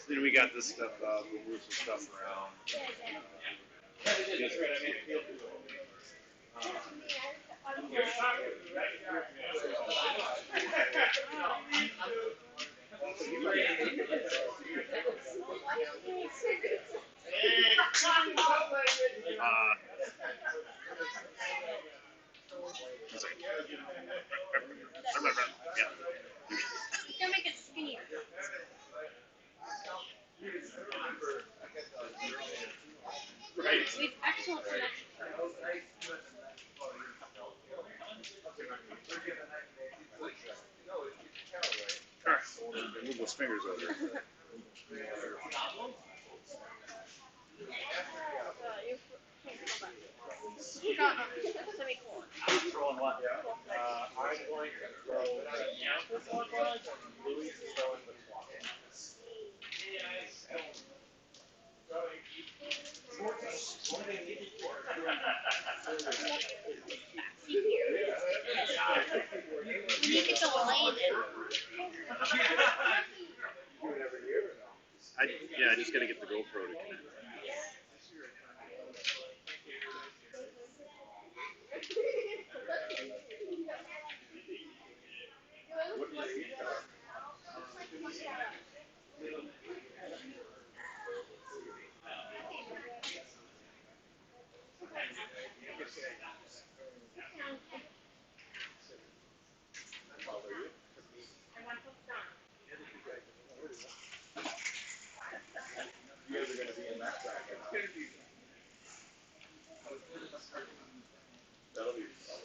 Then we got this stuff up. We'll move some stuff around. Yeah. You can make it skinnier. Right. With excellent connection. Move those fingers over. Semicolon. Throwing what? I'm going to throw the clockwise, and Louis is throwing the clockwise. You need to get the line in. Yeah, I just got to get the GoPro to connect. You guys are going to be in that bracket. That'll be a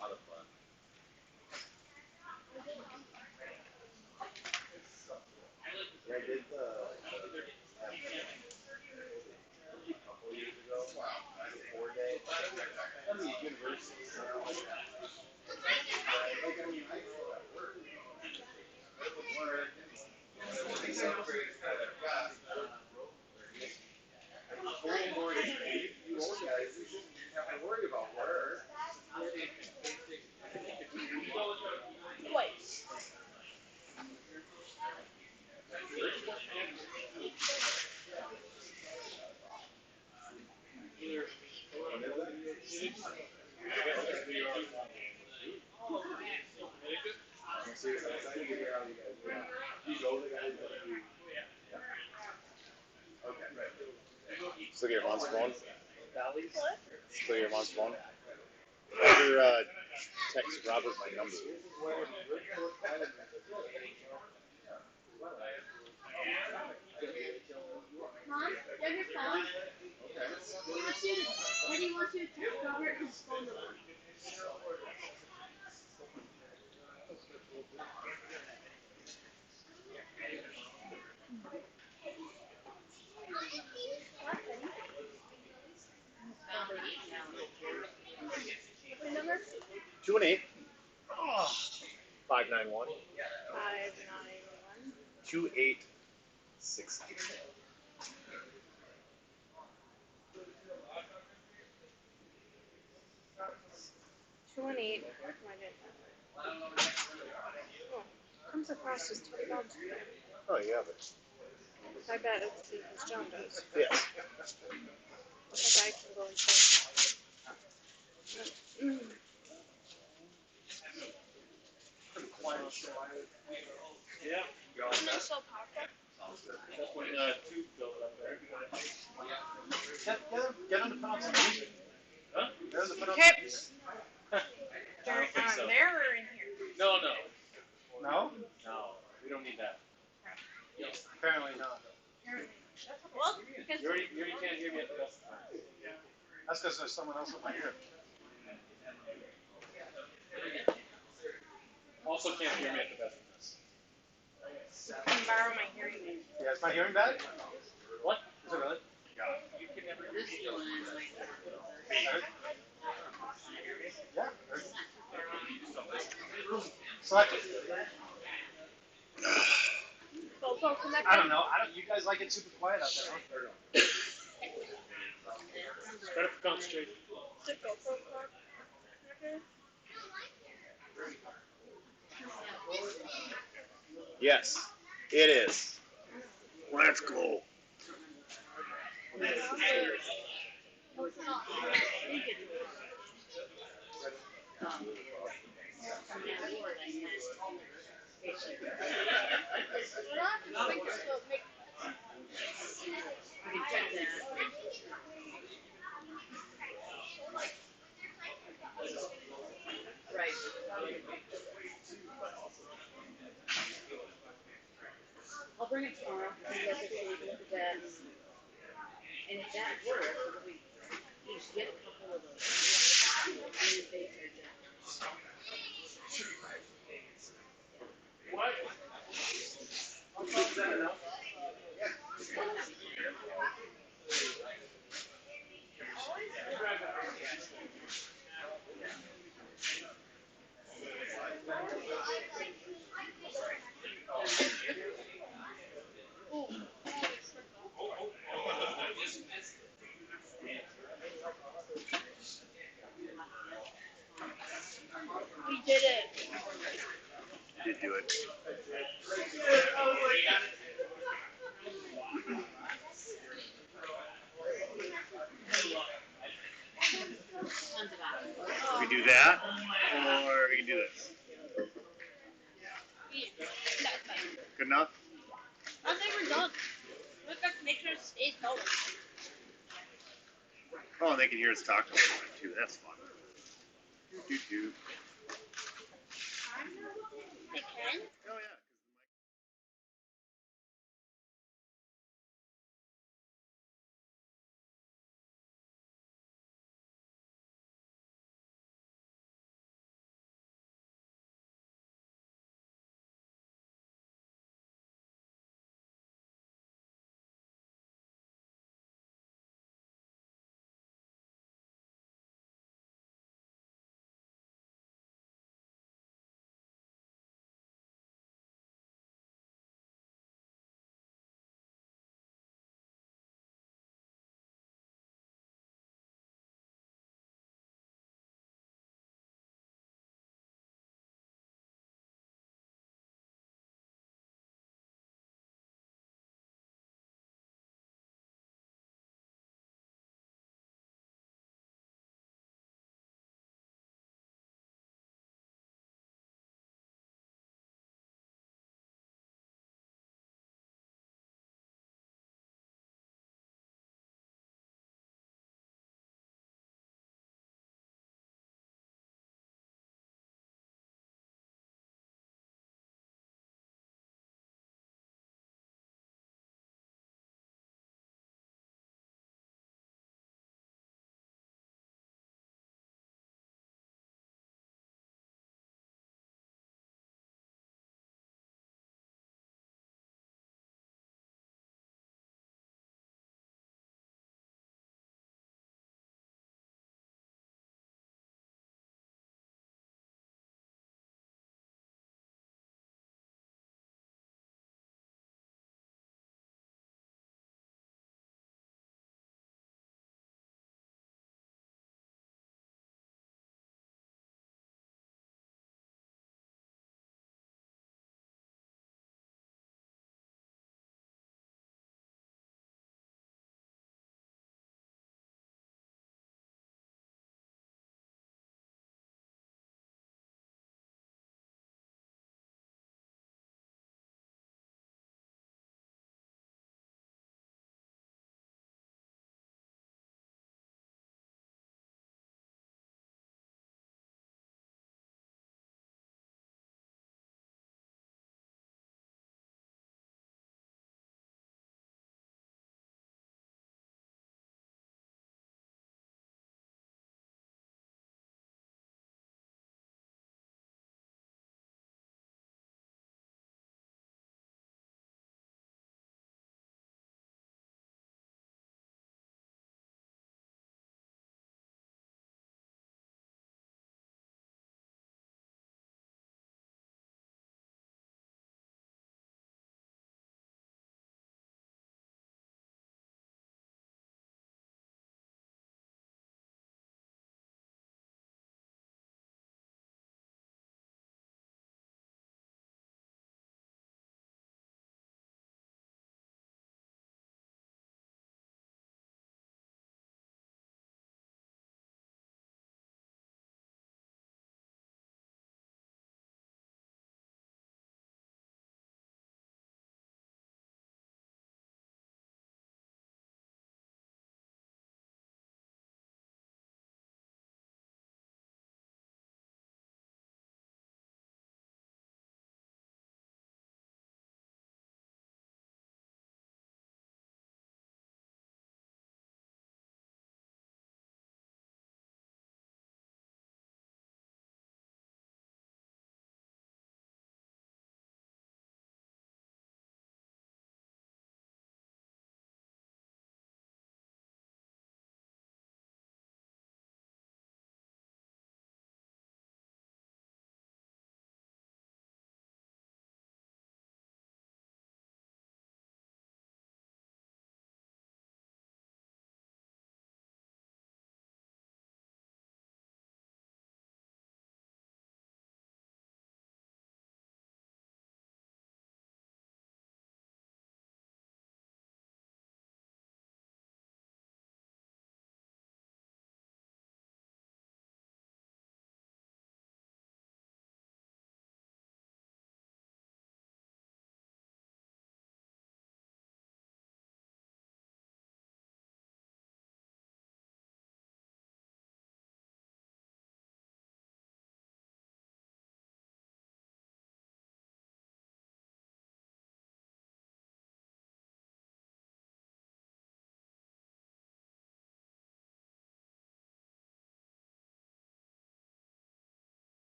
lot of fun. Yeah, I did the a couple years ago. Wow. 4-day. I'm the university. You old guys, you shouldn't have to worry about work. Wait. Still get your mom's phone? What? Still get your mom's phone? Ever text Robert my number? Mom, you have your phone? What do you want to text Robert his phone number? What number? 218. 591. 591. 2868. Comes across as $20. Oh, yeah, but. I bet it's because John does. Yeah. That guy can go insane. Yeah. Isn't that so powerful? That's when tube built up there. Get them to put on some music. Huh? Get them to put on Hips. I don't think so. There or in here? No. No? No. We don't need that. Apparently not. Well, because You already can't hear me at the best of times. That's because there's someone else in my ear. Also can't hear me at the best of times. I can borrow my hearing aid. Yeah, is my hearing bad? What? Is it really? You can never hear me. Yeah. Select it. GoPro connected. I don't know. You guys like it super quiet out there, huh? Better for concentration. Is it GoPro connected? Yes, it is. Let's go. Right. I'll bring it tomorrow and look at that. And if that works, we each get a couple of those. And then bake their jam. We did it. Did do it. Tons of apples. We can do that, or we can do this. Good enough? I think we're done. Let's just make sure it stays going. Oh, and they can hear us talk to them too. That's fun. Do, do, do. They can? Oh, yeah.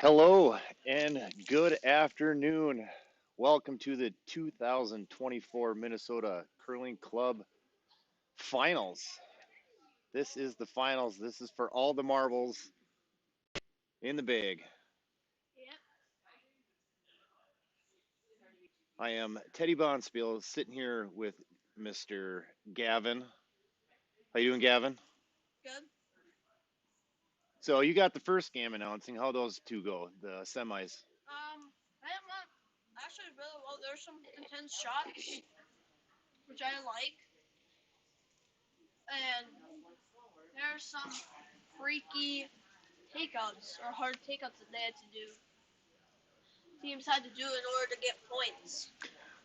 Hello and good afternoon. Welcome to the 2024 Minnesota Curling Club Finals. This is the finals. This is for all the marbles in the bag. Yep. I am Teddy Bonspiel sitting here with Mr. Gavin. How you doing, Gavin? Good. So you got the first game announcing. How those two go, the semis? I am not actually really well. There's some intense shots, which I like, and there's some freaky takeouts or hard takeouts that they had to do. Teams had to do in order to get points.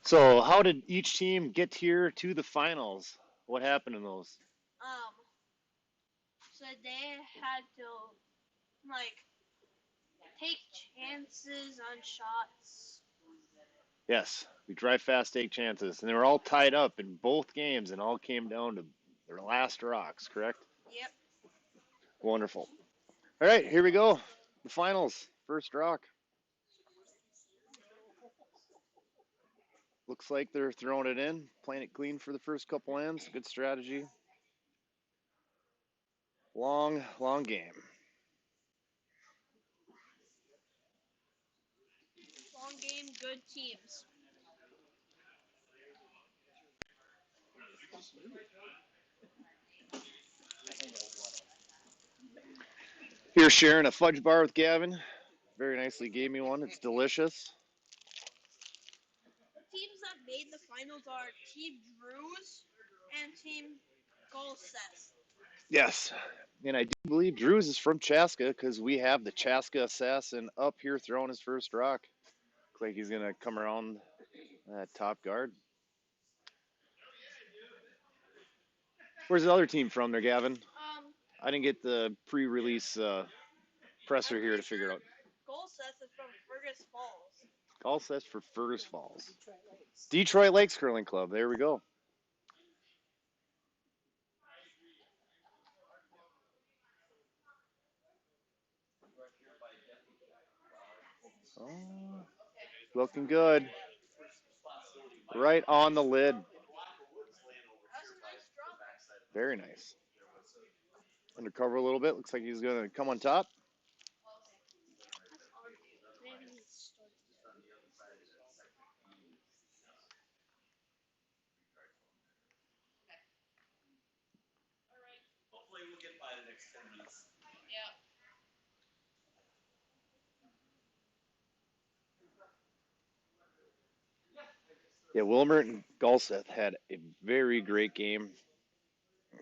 So how did each team get here to the finals? What happened in those? So they had to like take chances on shots. Yes, we drive fast, take chances, and they were all tied up in both games, and all came down to their last rocks. Correct? Yep. Wonderful. All right, here we go. The finals, first rock. Looks like they're throwing it in, playing it clean for the first couple ends. Good strategy. Long game. Long game, good teams. Here, sharing a fudge bar with Gavin. Very nicely gave me one. It's delicious. The teams that made the finals are Team Drews and Team Golseth. Yes, and I do believe Drews is from Chaska because we have the Chaska assassin up here throwing his first rock. Looks like he's gonna come around that top guard. Where's the other team from there, Gavin? I didn't get the pre-release presser here to figure out. Golseth is from Fergus Falls. All sets for Fergus Falls. Detroit Lakes Curling Club. There we go. Oh, looking good. Right on the lid. That's a nice drop. Very nice. Undercover a little bit. Looks like he's going to come on top. That's odd. Maybe he's starting. Yeah. Yeah, Wilmer and Gulseth had a very great game.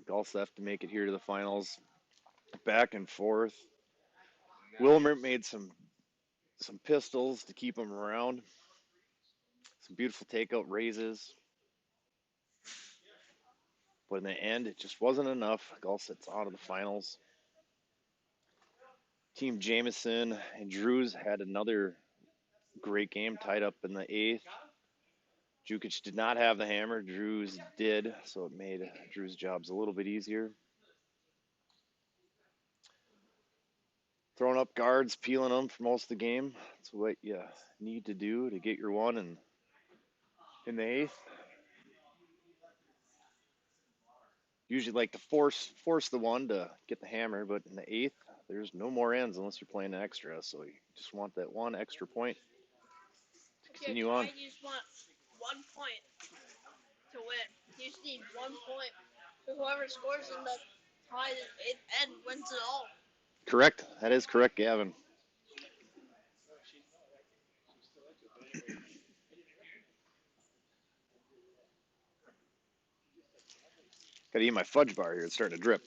Gulseth to make it here to the finals. Back and forth. Wilmer made some pistols to keep him around. Some beautiful takeout raises. But in the end, it just wasn't enough. Gulseth's out of the finals. Team Jameson and Drews had another great game tied up in the eighth. Jukic did not have the hammer. Drews did, so it made Drews' jobs a little bit easier. Throwing up guards, peeling them for most of the game. That's what you need to do to get your one in the eighth. Usually like to force the one to get the hammer, but in the eighth, there's no more ends unless you're playing extra. So you just want that one extra point to continue on. You just want 1 point to win. You just need 1 point. So whoever scores in the tie end wins it all. Correct. That is correct, Gavin. Gotta eat my fudge bar here. It's starting to drip.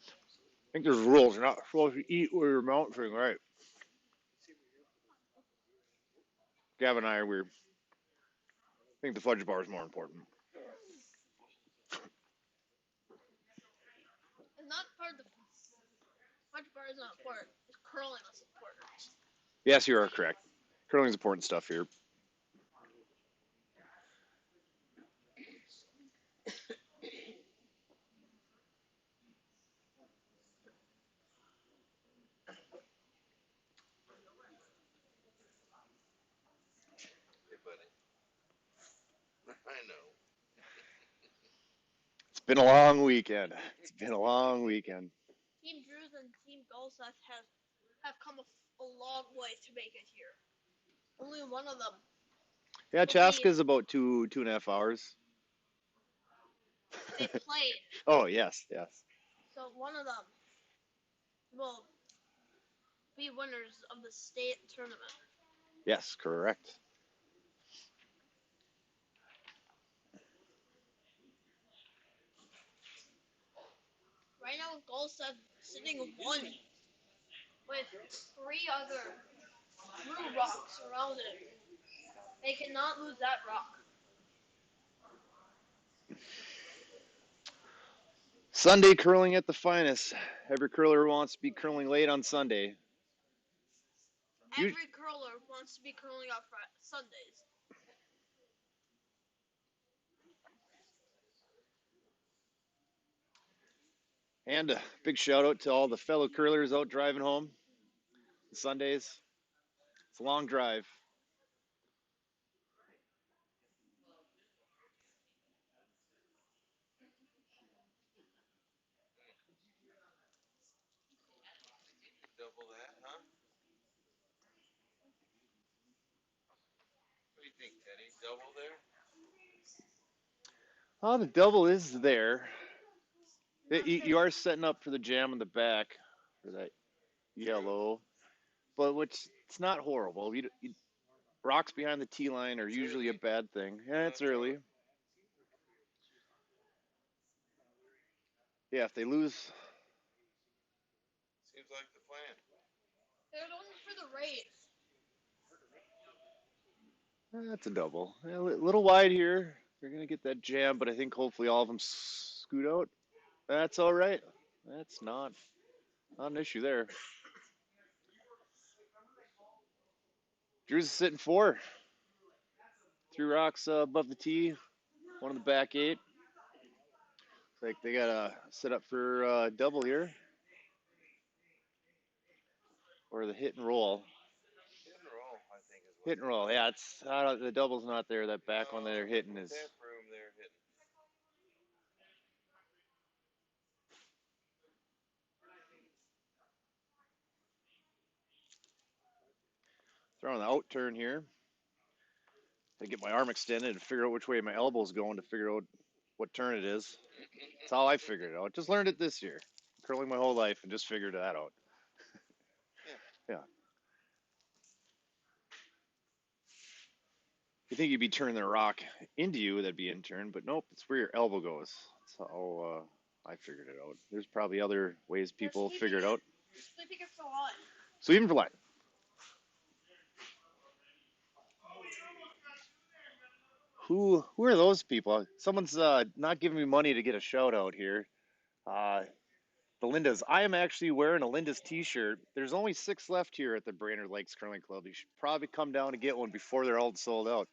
I think there's rules. You're not supposed to eat with your mouth thing, right? Gavin and I I think the fudge bar is more important. It's not part of the punch bar is not important. It's curling that's important. Yes, you are correct. Curling's important stuff here. been a long weekend. It's been a long weekend. Team Drews and Team Golseth have come a long way to make it here. Only one of them. Yeah, Chaska's about 2.5 hours. They played. Oh, yes. So one of them will be winners of the state tournament. Yes, correct. Right now, Golseth sitting one with 3 other blue rocks around it. They cannot lose that rock. Sunday curling at the finest. Every curler wants to be curling late on Sunday. Every curler wants to be curling on Sundays. And a big shout out to all the fellow curlers out driving home Sundays. It's a long drive. Double that, huh? What do you think, Teddy? Double there? Oh, the double is there. You are setting up for the jam in the back for that yellow, but it's not horrible. Rocks behind the tee line are usually a bad thing. Yeah, it's early. Yeah, if they lose, Seems like the plan. They're going for the race. that's a double. A little wide here. They're gonna get that jam, but I think hopefully all of them scoot out. That's all right. That's not an issue there. Drew's is sitting 4. 3 rocks above the tee, one in the back 8. Looks like they got to set up for double here. Or the hit and roll. Hit and roll, I think is what. Hit and roll, yeah. It's the double's not there. That back one that they're hitting is. Tap room there hitting. Throwing the out turn here. I get my arm extended and figure out which way my elbow's going to figure out what turn it is. That's how I figured it out. Just learned it this year. Curling my whole life and just figured that out. Yeah. You think you'd be turning the rock into you, that'd be in turn, but nope, it's where your elbow goes. That's how I figured it out. There's probably other ways people figure it out. Sweeping it for line. Sweeping for line. Who are those people? Someone's not giving me money to get a shout out here. The Lindas. I am actually wearing a Lindas t-shirt. There's only 6 left here at the Brainerd Lakes Curling Club. You should probably come down and get one before they're all sold out.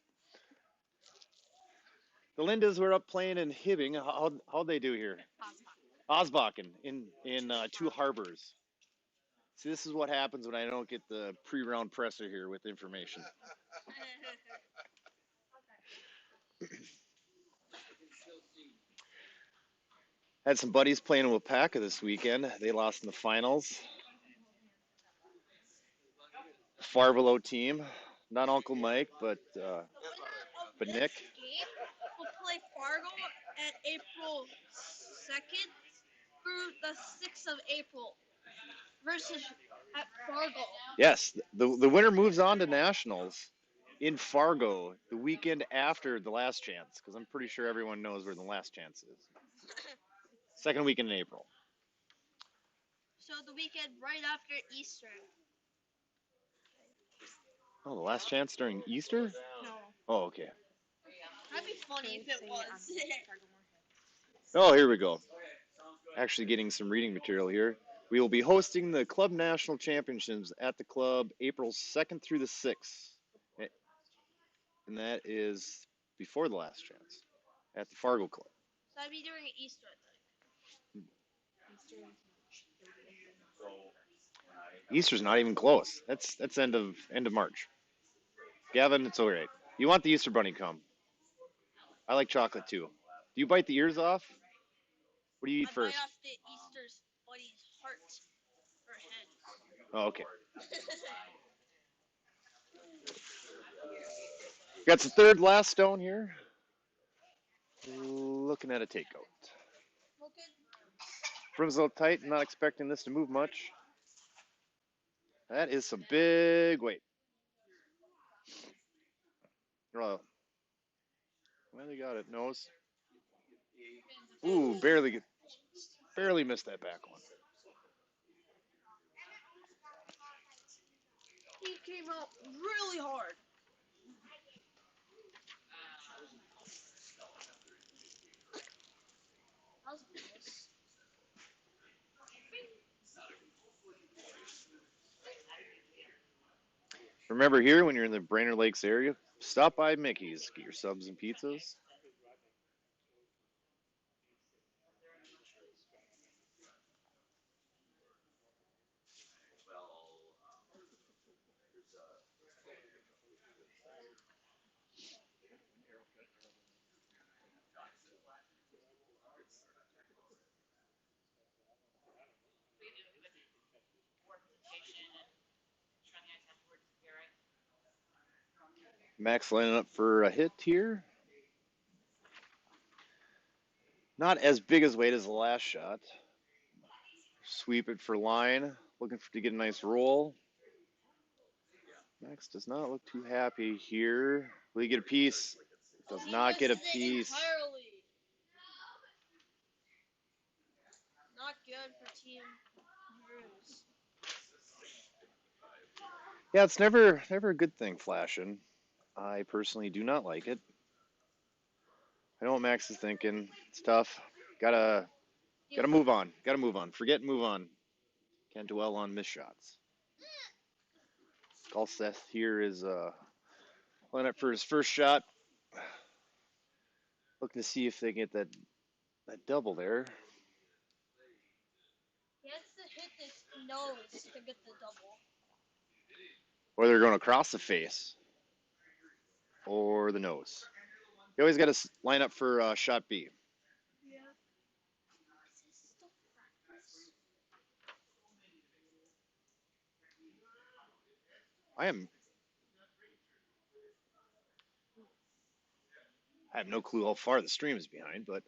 The Lindas were up playing in Hibbing. How'd they do here? Osbakken in 2 Harbors. See, this is what happens when I don't get the pre-round presser here with information. Had some buddies playing in Wapaka this weekend. They lost in the finals. Far below team, not Uncle Mike, but Nick. Game will play Fargo at April 2nd through the 6th of April versus at Fargo. Yes, the winner moves on to nationals in Fargo the weekend after the last chance, because I'm pretty sure everyone knows where the last chance is. Second weekend in April. So the weekend right after Easter. Oh, the last chance during Easter? No. Oh, okay. That'd be funny if it was. Oh, here we go. Actually getting some reading material here. We will be hosting the Club National Championships at the club April 2nd through the 6th. And that is before the last chance at the Fargo Club. So I'd be doing Easter, I think. Easter's not even close. That's end of March. Gavin, it's all right. You want the Easter Bunny come. I like chocolate too. Do you bite the ears off? What do you eat I bite first? off the Easter's buddy's heart or head. Oh, okay. Got the third last stone here. Looking at a takeout. Okay. Brim's a little tight. Not expecting this to move much. That is some big weight. Oh, well, they got it. Nose. Ooh, barely missed that back one. He came out really hard. That was a miss. Remember here, when you're in the Brainerd Lakes area, stop by Mickey's. Get your subs and pizzas. Max lining up for a hit here. Not as big as weight as the last shot. Sweep it for line. Looking to get a nice roll. Max does not look too happy here. Will he get a piece? Does He not get a misses it piece. entirely. Not good for Team Bruce. Yeah, it's never a good thing flashing. I personally do not like it. I know what Max is thinking. It's tough. Gotta move on. Gotta move on. Forget and move on. Can't dwell on missed shots. Seth here is lining up for his first shot. Looking to see if they get that double there. He has to hit his nose to get the double. Or they're going across the face. Or the nose. You always got to line up for shot B. Yeah. I am. I have no clue how far the stream is behind, but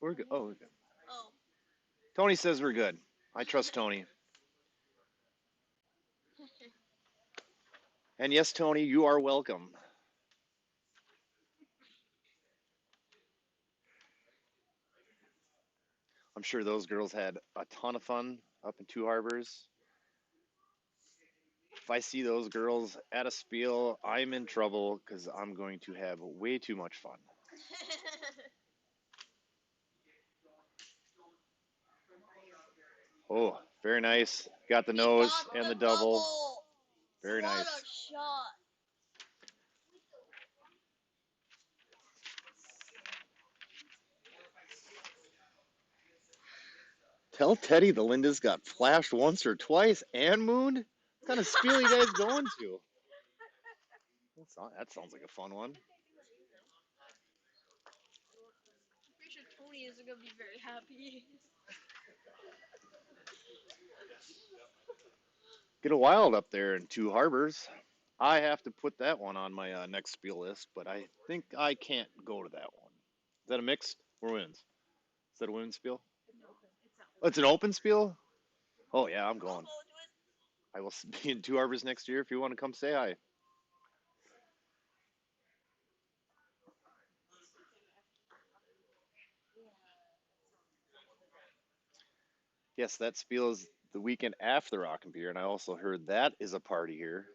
we're good. Oh, we're good. Oh. Tony says we're good. I trust Tony. And yes, Tony, you are welcome. I'm sure those girls had a ton of fun up in Two Harbors. If I see those girls at a spiel, I'm in trouble because I'm going to have way too much fun. Oh, very nice. Got the He nose got and the the double. double. Very What nice. a shot. Tell Teddy the Lindas got flashed once or twice and mooned. What kind of spiel you guys going to? That sounds like a fun one. I'm pretty sure Tony isn't going to be very happy. Get a wild up there in Two Harbors. I have to put that one on my next spiel list, but I think I can't go to that one. Is that a mixed or women's? Is that a women's spiel? Oh, it's an open spiel? Oh, yeah, I'm going. I will be in Two Harbors next year if you want to come say hi. Yes, that spiel is the weekend after the Rock and Beer, and I also heard that is a party here.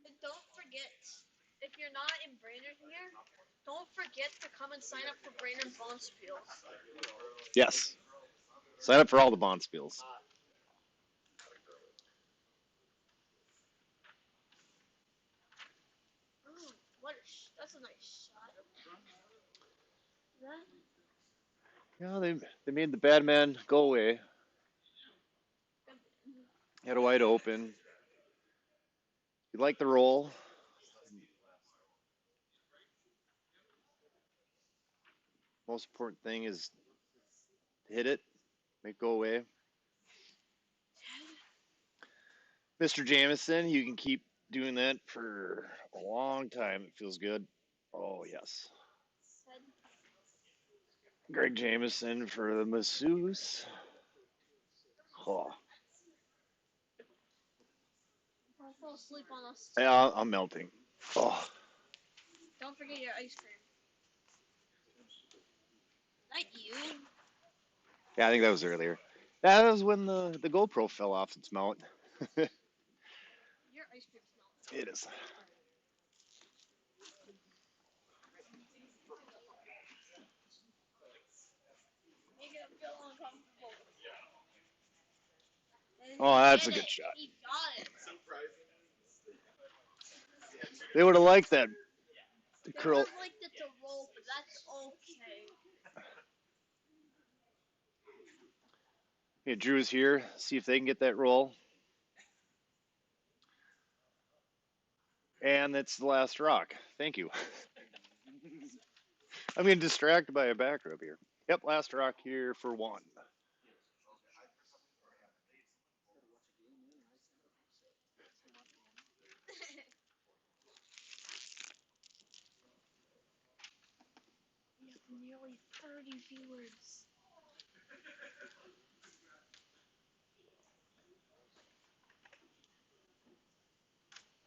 And don't forget, if you're not in Brainerd here, don't forget to come and sign up for Brainerd Bonspiels. Yes. Sign up for all the bond spiels. Oh, that's a nice shot. That, Yeah, they made the bad man go away. Had a wide open. You like the roll? Most important thing is hit it, make it go away. Mr. Jameson, you can keep doing that for a long time. It feels good. Oh, yes. Greg Jameson for the masseuse. Oh, Don't fall asleep on us. yeah, I'm melting. Oh, Don't forget your ice cream. Not you. yeah, I think that was earlier. That was when the GoPro fell off its mount. Your ice cream smells. It is. Make it feel uncomfortable. Oh, that's a good shot. He got it. They would have liked that They curl. would have liked it to roll, but that's okay. Hey, Drew's here. See if they can get that roll. And it's the last rock. Thank you. I'm getting distracted by a back rub here. Yep, last rock here for one. We have nearly 30 viewers.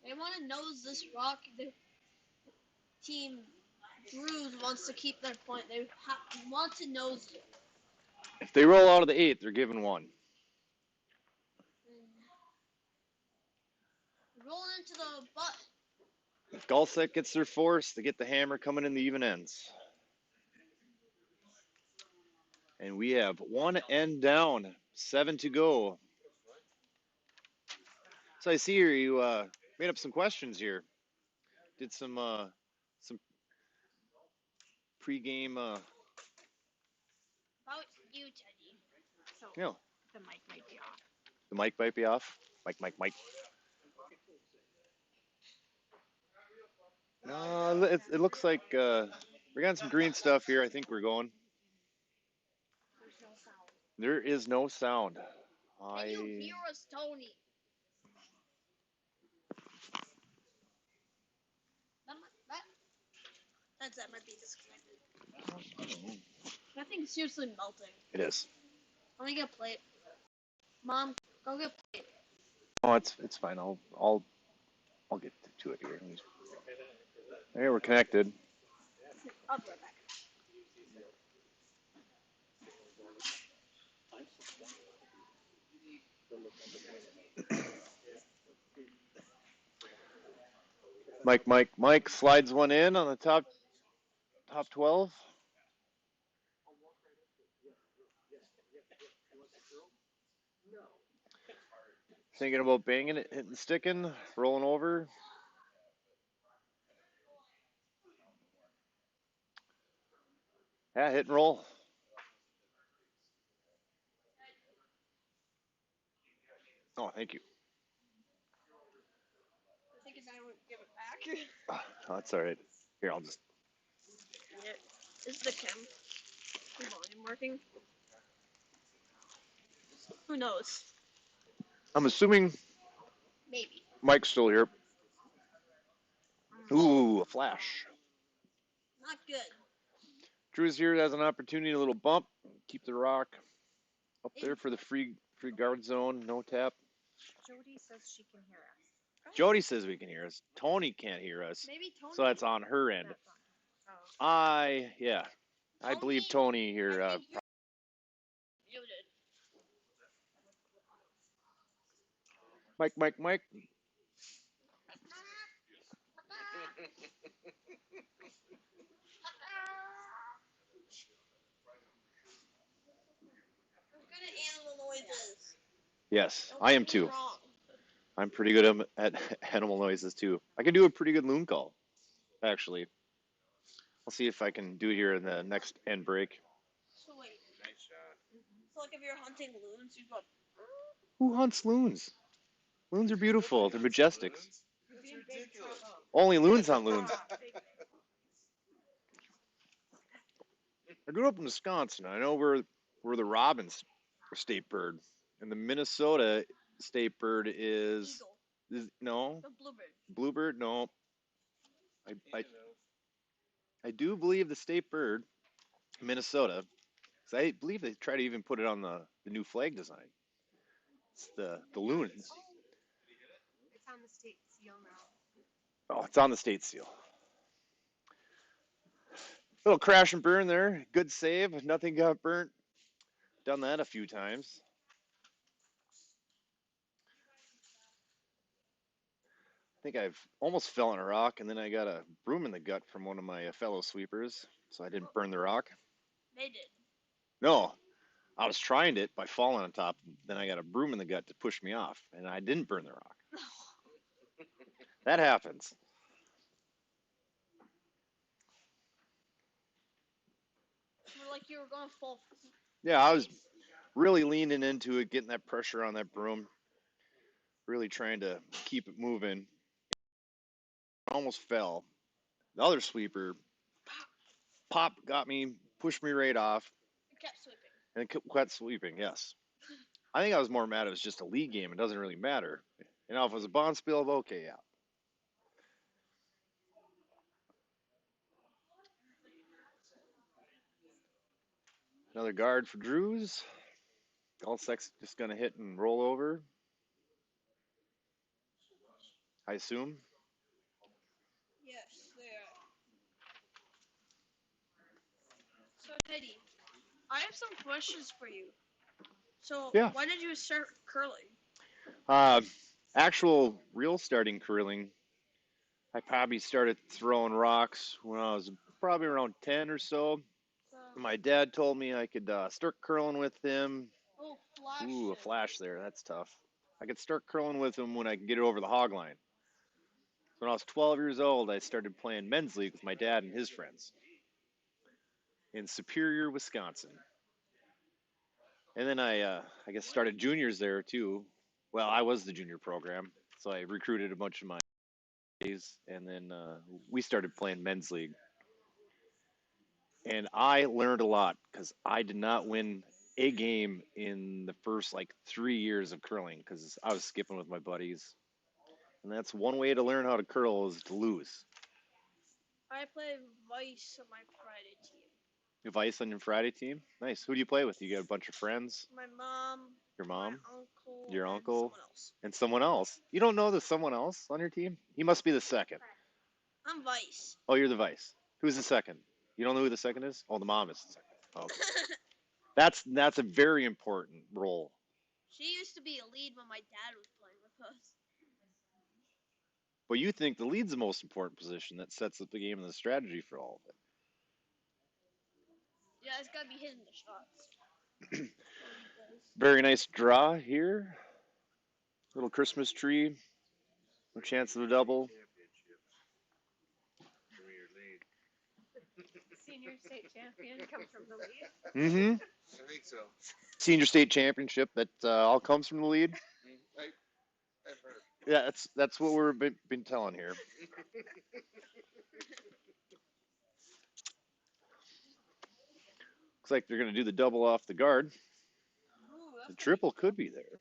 Anyone knows this rock, the team Drews wants to keep their point. They want to nose it. If they roll out of the 8, they're given one. Roll into the butt. If Gulset gets their force, they get the hammer coming in the even ends. And we have one end down, 7 to go. So I see here you made up some questions here. Did some pregame. About you, Teddy. So You know, the mic might be off. the mic might be off. Mic. No, it looks like we got some green stuff here. I think we're going. There's no sound. There is no sound. Can you hear us, Tony? That might be disconnected. That thing's seriously melting. It is. Let me get a plate. Mom, go get a plate. Oh, it's fine. I'll get to it here. There, we're connected. I'll be right back. Mike slides one in on the top 12. Thinking about banging it, hitting, sticking, rolling over. Yeah, hit and roll. Oh, thank you. I think I would give it back. Oh, that's all right. Here, I'll just. Yeah. Is the volume working? Who knows? I'm assuming Maybe. Mike's still here. Ooh, a flash. Not good. Drew's here has an opportunity, a little bump. Keep the rock up there for the free guard zone. No tap. Jody says she can hear us. Jody says we can hear us. Tony can't hear us. Maybe Tony. So that's on her end. That's on. Oh. I believe Tony here. I think you're muted. Mike. I'm good at animal noises. Yes, Don't I get am me too. wrong. I'm pretty good at animal noises too. I can do a pretty good loon call, actually. I'll see if I can do it here in the next end break. So wait. Nice shot. So like if you're hunting loons, you go. Who hunts loons? Loons are beautiful. They're Nobody hunts majestic. loons. ridiculous. Only loons on loons. I grew up in Wisconsin. I know we're the robin's state bird, and the Minnesota state bird is no The bluebird. bluebird. No, I You know. I do believe the state bird, Minnesota, 'cause I believe they try to even put it on the new flag design. It's the loon. It's on the state seal now. Oh, it's on the state seal. Little crash and burn there. Good save. Nothing got burnt. Done that a few times. I think I've almost fell on a rock, and then I got a broom in the gut from one of my fellow sweepers, so I didn't burn the rock. They did. No, I was trying it by falling on top. Then I got a broom in the gut to push me off, and I didn't burn the rock. That happens. You were like you were gonna fall. Yeah, I was really leaning into it, getting that pressure on that broom, really trying to keep it moving. Almost fell. The other sweeper pop got me, pushed me right off, You kept sweeping. and it kept sweeping. Yes, I think I was more mad. It was just a league game. It doesn't really matter. You know, if it was a bond spill, okay, yeah. Another guard for Drews. Allsec's just gonna hit and roll over. I assume. Yes, they are. So Teddy, I have some questions for you. So Yeah. why did you start curling? Uh, Actual real starting curling. I probably started throwing rocks when I was probably around 10 or so. So, My dad told me I could start curling with him. oh, flash. Ooh, a flash there. That's tough. I could start curling with him when I could get it over the hog line. So when I was 12 years old, I started playing men's league with my dad and his friends in Superior, Wisconsin. And then I guess started juniors there too. Well, I was the junior program, so I recruited a bunch of my days, and then we started playing men's league. And I learned a lot because I did not win a game in the first like 3 years of curling because I was skipping with my buddies. And that's one way to learn how to curl is to lose. I play Vice on my Friday team. You have ice on your Friday team? Nice. Who do you play with? You got a bunch of friends? My mom, Your my mom? uncle, Your and uncle? someone else. And someone else? You don't know there's someone else on your team? He must be the second. I'm Vice. Oh, you're the vice. Who's the second? You don't know who the second is? Oh, the mom is the second. Okay. That's a very important role. She used to be a lead when my dad was playing with us. But you think the lead's the most important position that sets up the game and the strategy for all of it. Yeah, it's gotta be hitting the shots. Very nice draw here. Little Christmas tree. No chance of a double. Championship. Premier lead. Senior state champion comes from the lead. Mm-hmm. I think so. Senior state championship that all comes from the lead. I've heard. Yeah, that's what we've been telling here. Looks like they're gonna do the double off the guard. Ooh, The triple could be there.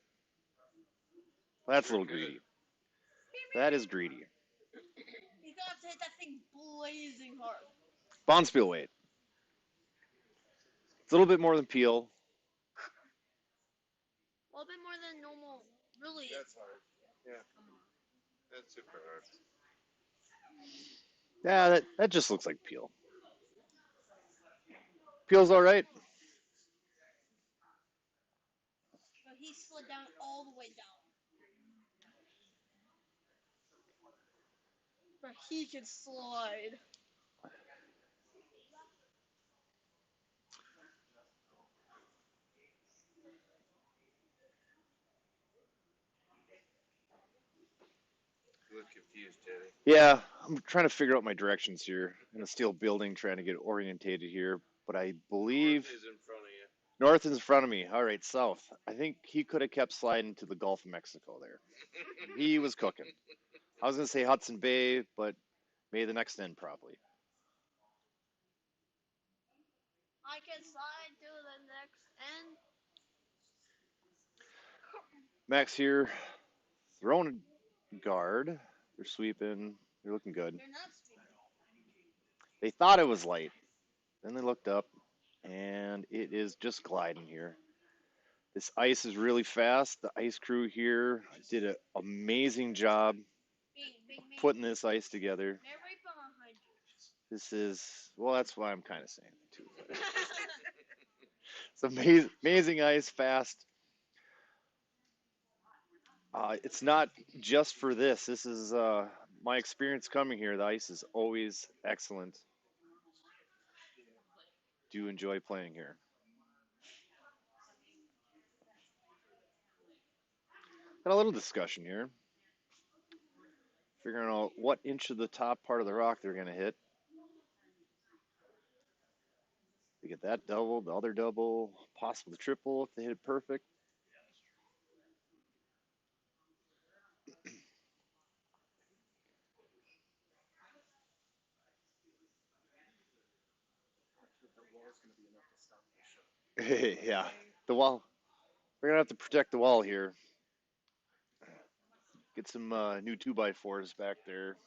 That's a little greedy. That is greedy. You gotta hit that thing blazing hard. Bonspiel weight. It's a little bit more than Peel. A little bit more than normal. Really. That's hard. Yeah. That's super hard. Yeah, that just looks like Peel. Peel's all right. But he slid down all the way down. But he can slide. You look confused, Teddy. Yeah, I'm trying to figure out my directions here in a steel building, trying to get orientated here. But I believe North is in front of you. north is in front of me. All right, south. I think he could have kept sliding to the Gulf of Mexico there. He was cooking. I was gonna say Hudson Bay, but maybe the next end probably. I can slide to the next end. Max here, throwing a guard. They're sweeping. They're looking good. They're not sweeping. They thought it was light. Then they looked up, and it is just gliding here. This ice is really fast. The ice crew here did an amazing job Bing, bing, bing. putting this ice together. They're right behind you. This is, well, that's why I'm kind of saying it too. It's amazing, amazing ice, fast. It's not just for this. This is my experience coming here. The ice is always excellent. Do enjoy playing here. Got a little discussion here. Figuring out what inch of the top part of the rock they're going to hit. They get that double, the other double, possible the triple if they hit it perfect. Yeah, the wall. We're gonna have to protect the wall here. Get some new 2x4s back there.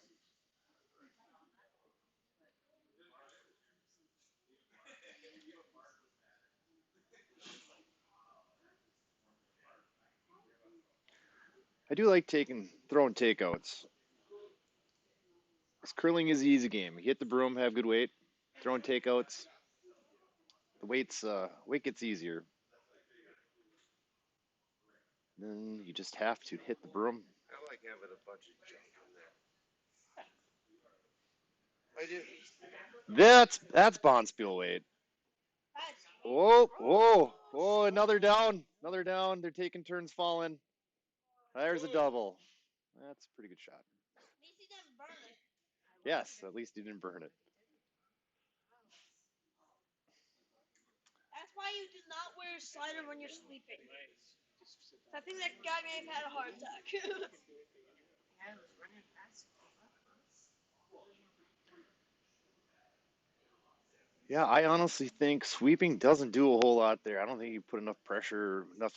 I do like throwing takeouts. Because curling is an easy game. You hit the broom, have good weight. Throwing takeouts, the weight gets easier. Then you just have to hit the broom. I like having a bunch of junk in there. I do. That's Bonspiel weight. That's Whoa, whoa, whoa! Another down, another down. They're taking turns falling. There's a double. That's a pretty good shot. at least he didn't burn it. Yes, at least he didn't burn it. That's why you do not wear a slider when you're sleeping. I think that guy may have had a heart attack. Yeah, I honestly think sweeping doesn't do a whole lot there. I don't think you put enough pressure, enough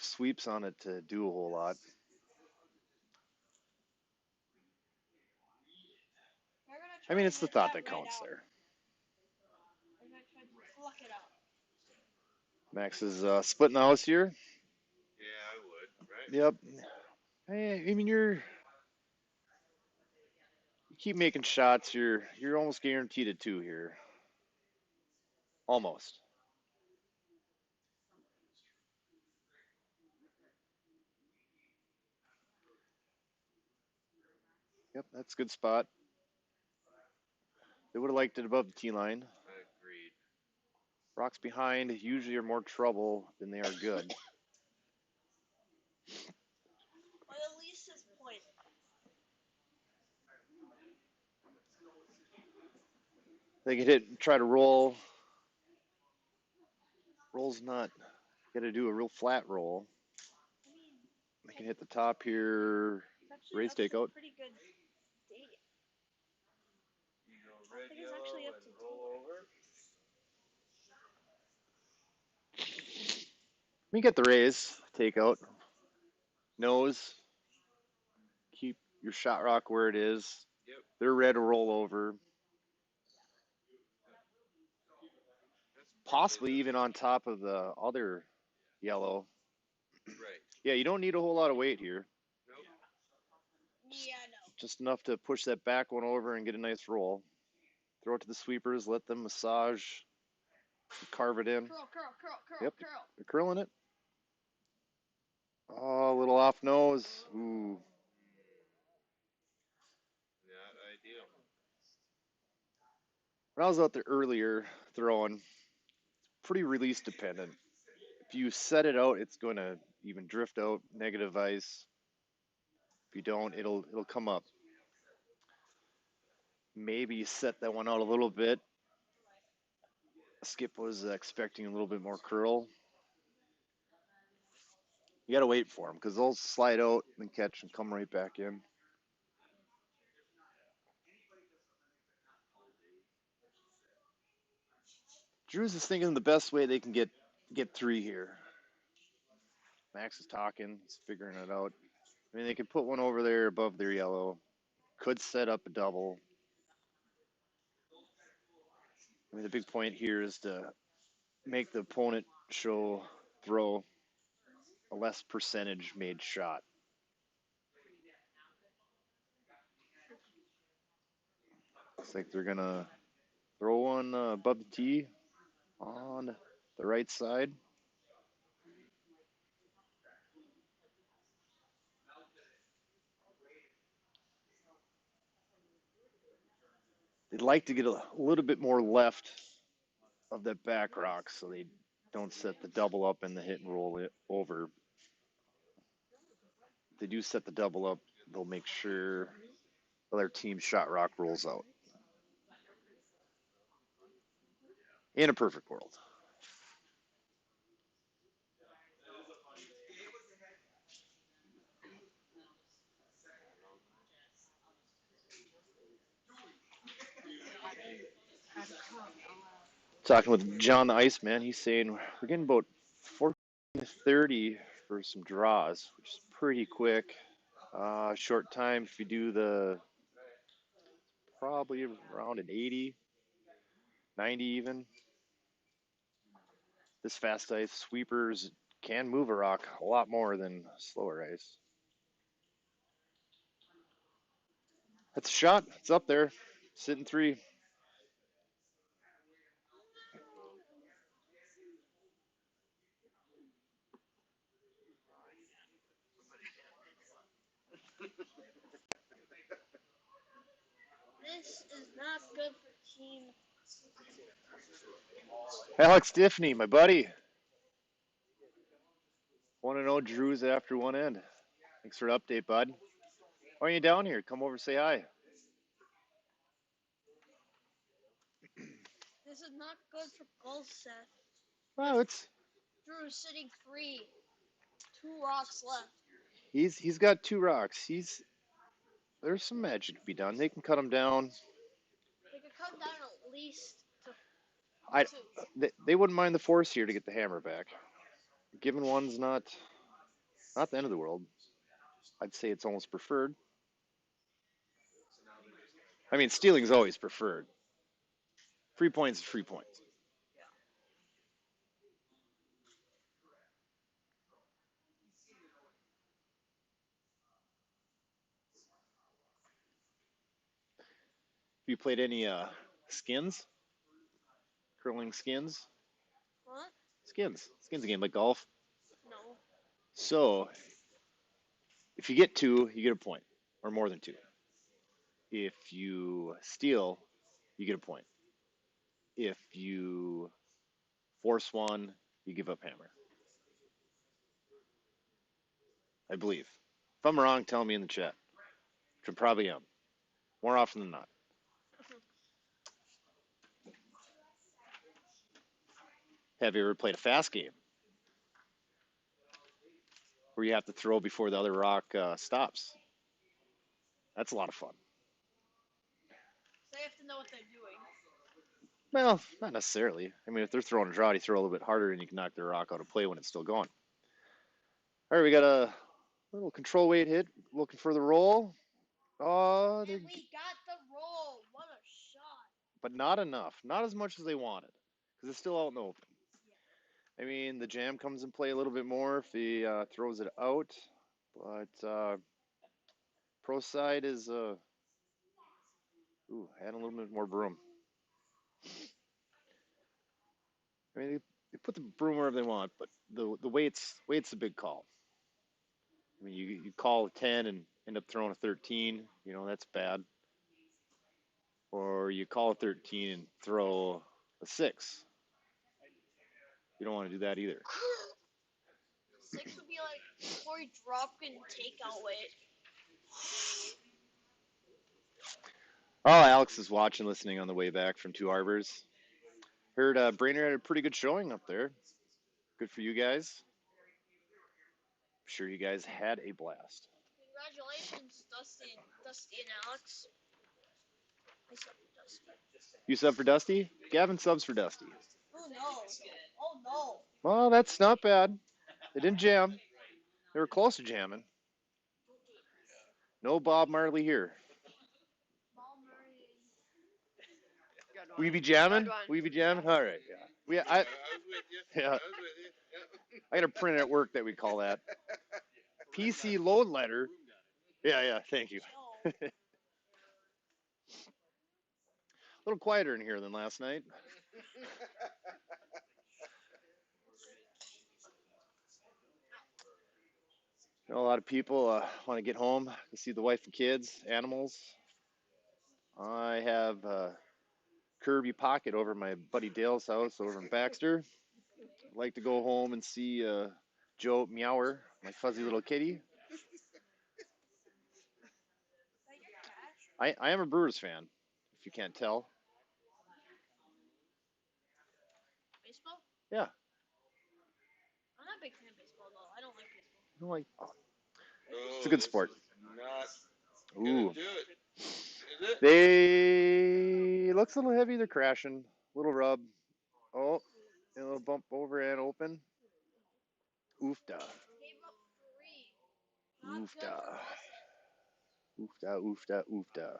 sweeps on it to do a whole lot. They're gonna I try mean, to it's the hit thought that that right counts out. there. They're gonna try to pluck it out. Max is splitting the house here. Yeah, I would. Right? Yep. Hey, I mean, you keep making shots. You're almost guaranteed a two here. Almost. Yep, that's a good spot. They would have liked it above the tee line. Agreed. Rocks behind usually are more trouble than they are good. But at least his point. They could hit, try to roll. Roll's not. Got to do a real flat roll. I mean, They can hit the top here. it's actually Raise up to a takeout. pretty good date. You go I red, think it's actually yellow, up and to roll date. over. We get the raise takeout. Nose. Keep your shot rock where it is. Yep. They're ready to roll over. That's Possibly even on top of the other yellow. right. Yeah, you don't need a whole lot of weight here. Nope. Yeah, no. Just enough to push that back one over and get a nice roll. Throw it to the sweepers, let them massage, carve it in. Curl, curl, curl, curl, Yep, curl. they're curling it. Oh, a little off nose. Ooh. Not ideal. When I was out there earlier throwing, pretty release dependent. If you set it out, it's going to even drift out negative ice. If you don't, it'll come up. Maybe set that one out a little bit. Skip was expecting a little bit more curl. You got to wait for them because they'll slide out and catch and come right back in. Drew's is thinking the best way they can get 3 here. Max is talking. He's figuring it out. I mean, they could put one over there above their yellow. Could set up a double. I mean, the big point here is to make the opponent throw a less percentage made shot. Looks like they're going to throw one above the tee on the right side. They'd like to get a little bit more left of that back rock so they don't set the double up and the hit and roll it over. If they do set the double up, they'll make sure their team's shot rock rolls out. In a perfect world. Talking with John the Iceman, he's saying we're getting about 14:30 for some draws, which is pretty quick. Short time if you do probably around an 80, 90 even. This fast ice sweepers can move a rock a lot more than slower ice. That's a shot. It's up there. Sitting 3. This is not good for Team. Alex Tiffany, my buddy. Want to know Drew's after one end. Thanks for the update, bud. Why are you down here? Come over, say hi. This is not good for Golseth. Well, Drew sitting 3. 2 rocks left. he's got 2 rocks. There's some magic to be done. They can cut him down. They could cut down at least to I 2. they wouldn't mind the force here to get the hammer back. Given one's not the end of the world. I'd say it's almost preferred. I mean, stealing is always preferred. Free points is free points. Have you played any skins? Curling skins? What? Skins. Skins a game like golf. No. So if you get 2, you get a point, or more than 2. If you steal, you get a point. If you force one, you give up hammer. I believe. If I'm wrong, tell me in the chat, which I probably am, more often than not. Have you ever played a fast game where you have to throw before the other rock stops? That's a lot of fun. They have to know what they're doing. Well, not necessarily. I mean, if they're throwing a draw, you throw a little bit harder and you can knock their rock out of play when it's still going. All right, we got a little control weight hit, looking for the roll. Oh, And we got the roll. What a shot. but not enough. Not as much as they wanted, because it's still out in the open. Yeah. I mean, the jam comes in play a little bit more if he throws it out, but pro side is add a little bit more broom. I mean, they put the broom wherever they want, but the weight's a big call. I mean, you call a 10 and end up throwing a 13. You know, that's bad. Or you call a 13 and throw a 6. You don't want to do that either. 6 would be like Corey Dropkin takeout weight. Oh, Alex is watching, listening on the way back from Two Harbors. Heard Brainerd had a pretty good showing up there. Good for you guys. sure you guys had a blast. Congratulations, Dusty and Alex. I subbed for Dusty. You sub for Dusty? Gavin subs for Dusty. Oh no. Oh no. Well, that's not bad. They didn't jam. They were close to jamming. No Bob Marley here. Ball Murray. Good one. We be jamming? Good one. We be jamming? All right, yeah. I was with you. Yeah. I was with you. I got a print at work that we call that. PC load letter. Yeah, thank you. No. A little quieter in here than last night. You know, a lot of people want to get home to see the wife and kids, animals. I have Kirby Pocket over at my buddy Dale's house over in Baxter. I'd like to go home and see Joe Meower, my fuzzy little kitty. I am a Brewers fan, if you can't tell. Baseball? Yeah. I'm not a big fan of baseball though. I don't like baseball. I don't like, Oh, it's a good this sport. is not Ooh. gonna do it. Is it? They looks a little heavy. They're crashing. Little rub. Oh, a little bump over and open. Oofda. Gave up 3. Not good for Oofda. Dusty. Oofda.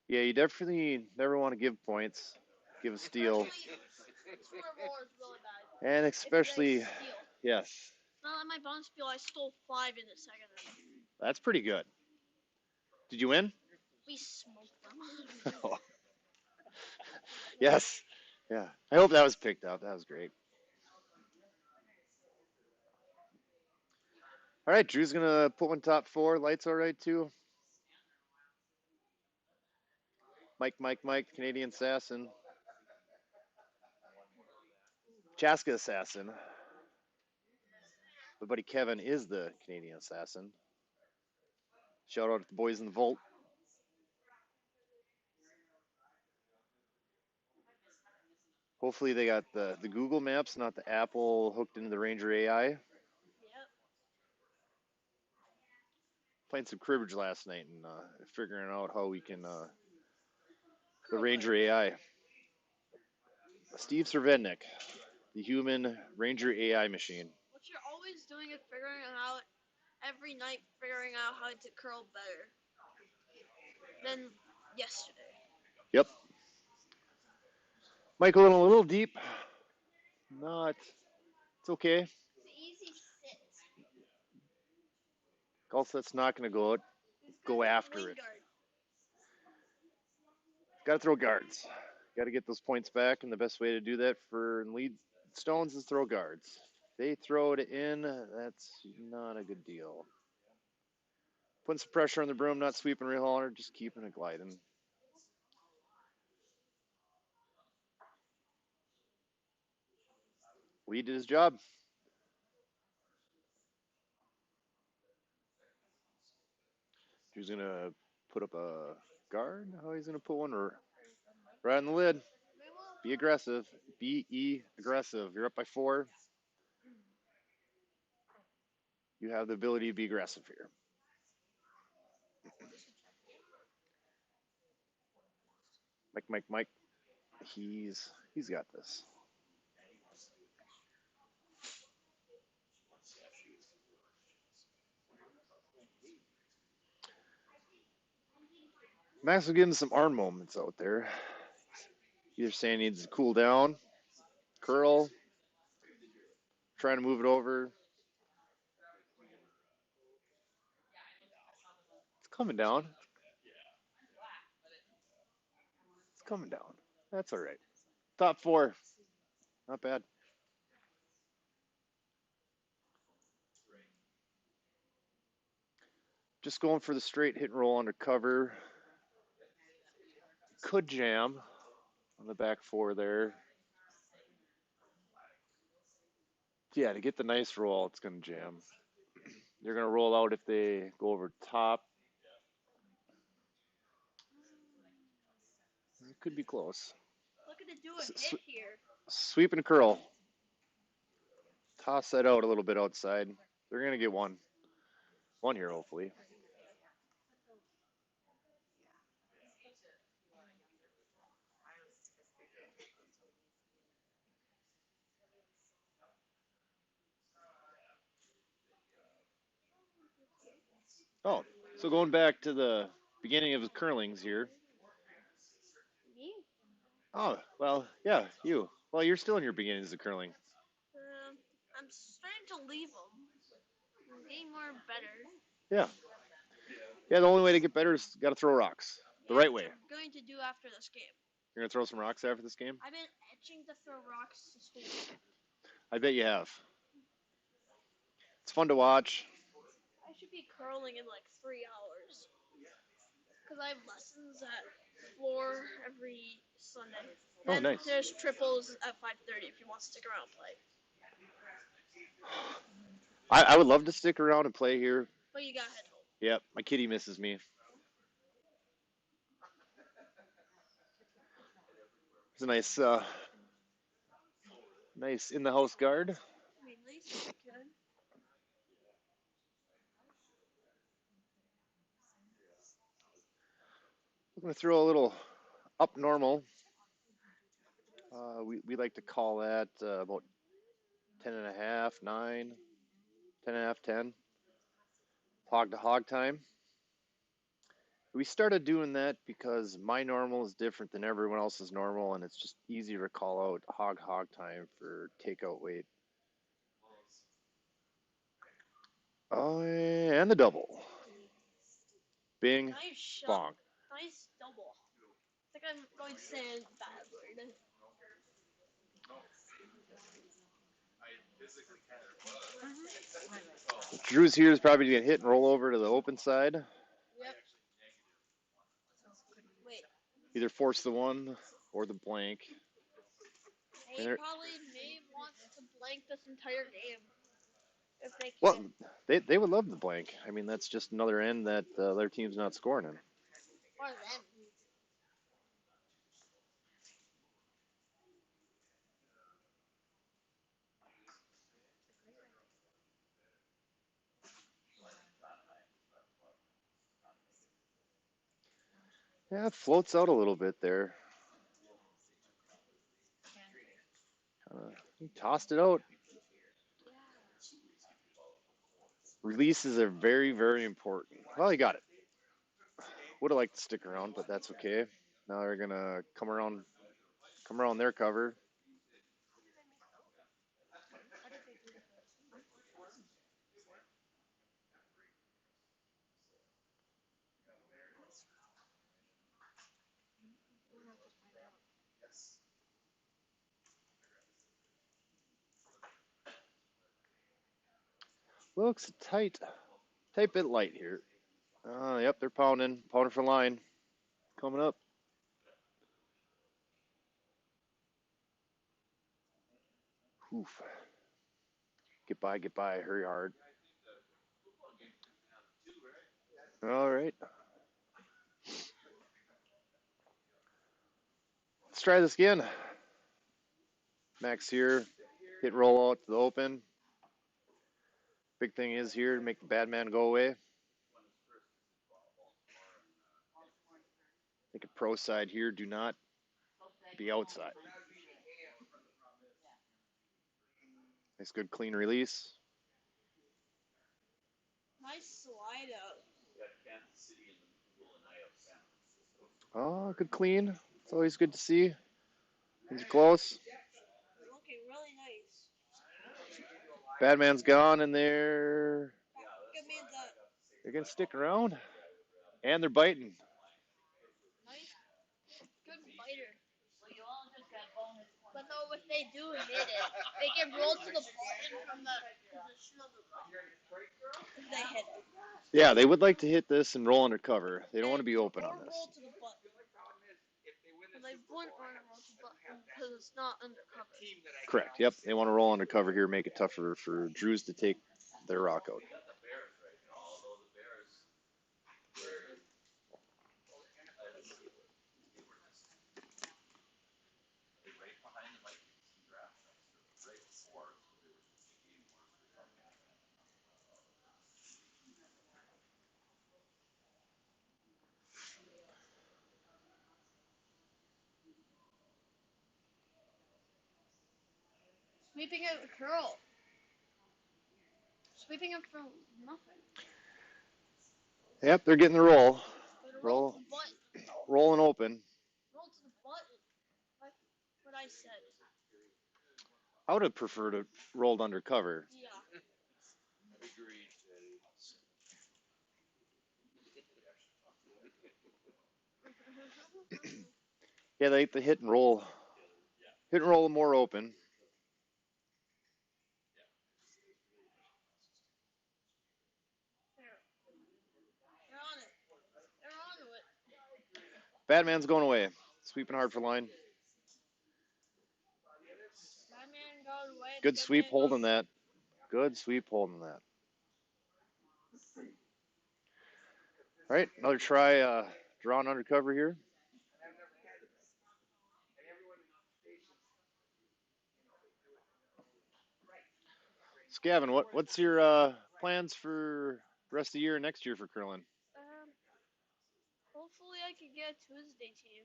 Yeah, you definitely never want to give points. Give a steal. Especially score rollers really bad. And If especially, they steal. yes, Not like my bonus spiel, I stole 5 in the second inning. that's pretty good. Did you win? We smoked them. Yes. Yeah. I hope that was picked up. That was great. All right, Drew's going to put one top 4. Lights all right, too. Mike, the Canadian Assassin. Chaska Assassin. My buddy Kevin is the Canadian Assassin. Shout out to the boys in the Vault. Hopefully they got the Google Maps, not the Apple hooked into the Ranger AI. Yep. Playing some cribbage last night and figuring out how we can the Ranger AI. Steve Cervednik, the human Ranger AI machine. What you're always doing is figuring out every night, figuring out how to curl better than yesterday. Yep. Michael, a little deep. Not. It's okay. It's an easy sit. Gulset's not going to go after it. Guard. Got to throw guards. Got to get those points back, and the best way to do that for lead stones is throw guards. If they throw it in, that's not a good deal. Putting some pressure on the broom, not sweeping real hard, just keeping it gliding. Lee did his job. He's going to put up a guard. How he's going to put one right on the lid. Be aggressive. Be aggressive. You're up by 4. You have the ability to be aggressive here. Mike. He's got this. Max will give him some arm moments out there. Either saying he needs to cool down, curl, trying to move it over. It's coming down. It's coming down. That's all right. Top 4. Not bad. Just going for the straight hit and roll under cover. Could jam on the back 4 there. Yeah, to get the nice roll, it's going to jam. They're going to roll out if they go over top. It could be close. Looking to do a hit here. Sweep and curl. Toss that out a little bit outside. They're gonna get one here hopefully. Oh, so going back to the beginning of the curlings here. Me? Oh, well, yeah, you. Well, you're still in your beginnings of curling. I'm starting to leave them. I'm getting more better. Yeah. Yeah, the only way to get better is got to throw rocks the Yeah, right which way. I'm going to do after this game. You're gonna throw some rocks after this game. I've been itching to throw rocks to school. I bet you have. It's fun to watch. I should be curling in like 3 hours. Because I have lessons at floor every Sunday. Oh, And nice. there's triples at 5:30 if you want to stick around and play. I would love to stick around and play here. But you gotta head home. Yep, my kitty misses me. It's a nice in the house guard. I mean, Lacey's good. I'm gonna throw a little up normal. We like to call that about 10 and a half, 9, 10 and a half, 10. Hog to hog time. We started doing that because my normal is different than everyone else's normal, and it's just easier to call out hog time for takeout weight. Oh, and the double. Bing, Nice shot. bong. Nice double. I think I'm going to say a bad word. Drew's here is probably going to hit and roll over to the open side. Yep. Wait. Either force the one or the blank. They probably may want to blank this entire game if they Well, can. they would love the blank. I mean, that's just another end that their team's not scoring in. Or them. Yeah, it floats out a little bit there. He tossed it out. Releases are very, very important. Well, he got it. Would have liked to stick around, but that's okay. Now they're gonna come around their cover. Looks tight bit light here. Yep, they're pounding for line, coming up. Oof. Get by, hurry hard. All right, let's try this again. Max here, hit roll out to the open. Big thing is here to make the bad man go away. Think a pro side here. Do not be outside. Nice, good, clean release. Nice slide out. Oh, good clean. It's always good to see. Things are close. Looking really nice. Bad man's gone, and Good man's up. they're gonna stick around, and they're biting. Nice. Good fighter. But no, if they do hit it, they can roll to the button from the position of the rock. If they hit it. Yeah, they would like to hit this and roll under cover. They don't want to be open Or on roll this. to the button. But they wouldn't want to roll to the button because it's not undercover. Correct. Yep. They want to roll under cover here, make it tougher for Drews to take their rock out. Sweeping a curl. Sweeping it from nothing. Yep, they're getting the roll. But Roll, roll to the button. rolling open. Roll to the button. Like what I said. I would have preferred it rolled under cover. Yeah. Agreed. Yeah, they hit and roll. Hit and roll more open. They're on it. They're on it. Batman's going away. Sweeping hard for line. Batman goes away. Good sweep holding that. Good sweep holding that. All right, another try drawing under cover here. So Gavin, what's your plans for the rest of the year and next year for curling? Hopefully I can get a Tuesday team.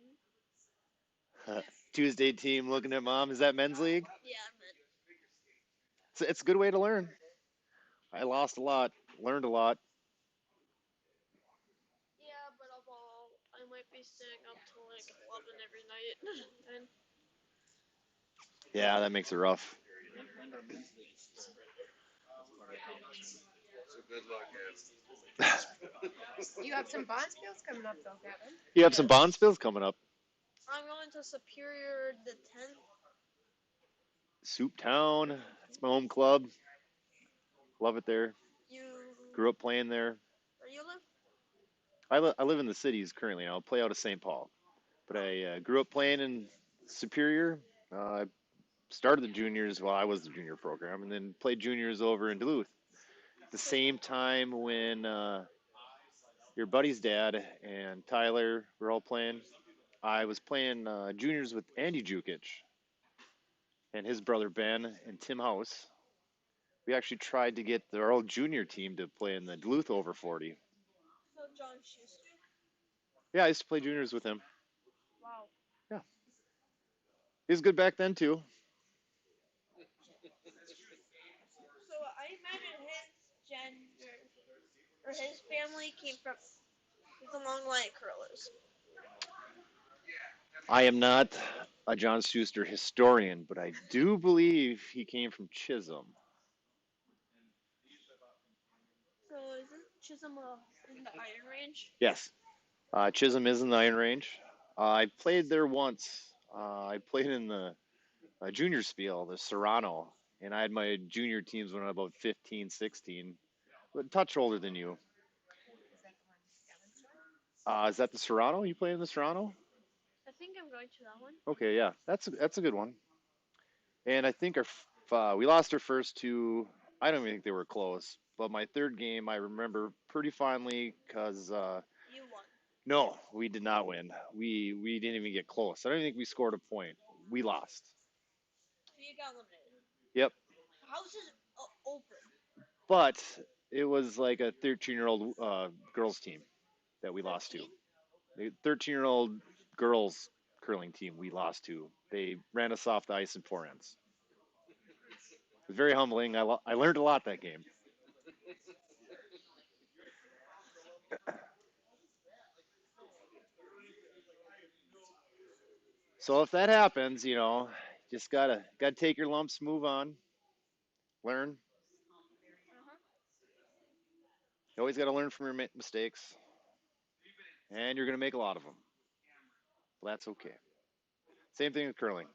Tuesday team looking at mom. Is that men's league? Yeah, man. It's a good way to learn. I lost a lot, learned a lot. Yeah, but I might be staying up till like 11 every night. And Yeah, that makes it rough. So good luck, Gavin. You have some Bonspiels coming up, though, Gavin. You have some bond spills coming up. I'm going to Superior the 10th. Soup Town. It's my home club. Love it there. You. Grew up playing there. Where you live? I live in the cities currently. I'll play out of St. Paul. But I grew up playing in Superior. I started the juniors while I was the junior program, and then played juniors over in Duluth. At the same time when your buddy's dad and Tyler were all playing, I was playing juniors with Andy Jukic and his brother Ben and Tim House. We actually tried to get our old junior team to play in the Duluth over 40. So John Schuster. Yeah, I used to play juniors with him. Wow. Yeah. He was good back then, too. So I imagine his gender or his family came from the long line curlers. I am not a John Schuster historian, but I do believe he came from Chisholm. So isn't Chisholm in the Iron Range? Yes. Chisholm is in the Iron Range. I played there once. I played in the junior spiel, the Serrano, and I had my junior teams when I was about 15, 16, but a touch older than you. Is that the Serrano? You play in the Serrano? I think I'm going to that one. Okay, yeah, that's a good one. And I think we lost our first two. I don't even think they were close. But my third game, I remember pretty fondly because You won. no, we did not win. We didn't even get close. I don't even think we scored a point. We lost. So you got eliminated. Yep. The house is open. But it was like a 13-year-old girls team that we lost to. 13? The 13-year-old girls curling team we lost to. They ran us off the ice in four ends. It was very humbling. I learned a lot that game. So if that happens, just gotta take your lumps, move on, learn. Uh-huh. You always gotta learn from your mistakes, and you're gonna make a lot of them. But that's okay. Same thing with curling.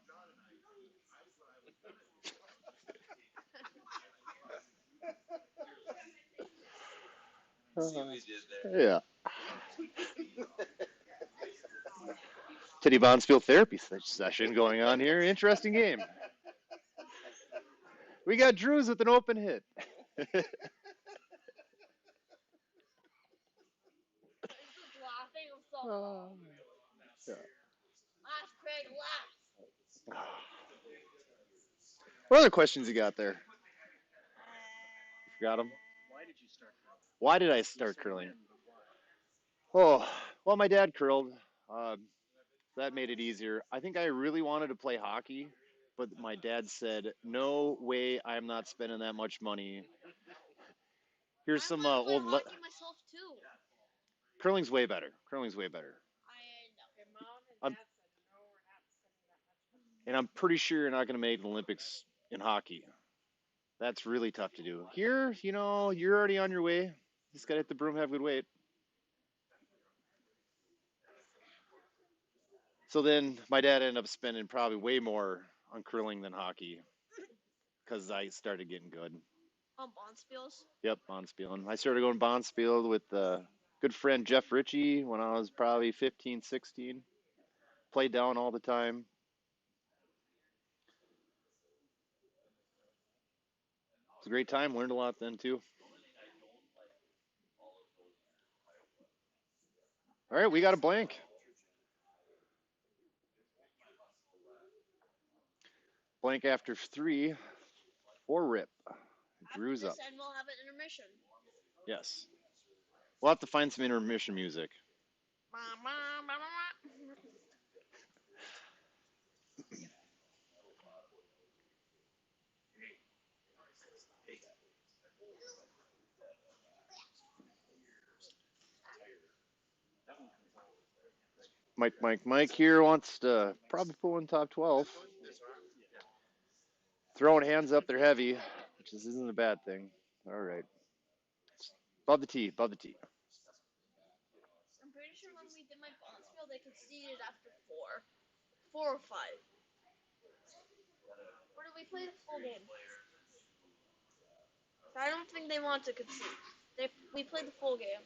See what he did there. Yeah. Teddy Bonspiel therapy session going on here. Interesting game. We got Drews with an open hit. He's just laughing himself. Oh, yeah. Laugh, Craig, laugh. What other questions you got there? Got them? Why did you start curling? Why did I start curling? Oh, well, my dad curled. Uh, that made it easier. I think I really wanted to play hockey, but my dad said, "No way, I'm not spending that much money." Here's I some want to old learn hockey myself too. curling's way better. Curling's way better. I know. Your mom and I'm, dad said, no, we're not spending that much money. and I'm pretty sure you're not going to make the Olympics in hockey. That's really tough to do. Here, you're already on your way. Just got to hit the broom, have good weight. So then my dad ended up spending probably way more on curling than hockey because I started getting good. On Bonspiels. Yep, Bonspiel. I started going Bonspiel with good friend Jeff Ritchie when I was probably 15, 16. Played down all the time. It was a great time. Learned a lot then too. All right, we got a blank. Blank after 3 for Rip. After Drew's up. this end, we'll have an intermission. Yes. We'll have to find some intermission music. Mike here wants to probably pull in top 12. Throwing hands up, they're heavy, which isn't a bad thing. All right. Above the tee, above the tee. I'm pretty sure when we did my Bonspiel, they conceded after 4 or 5. Or did we play the full game? I don't think they want to concede. We played the full game.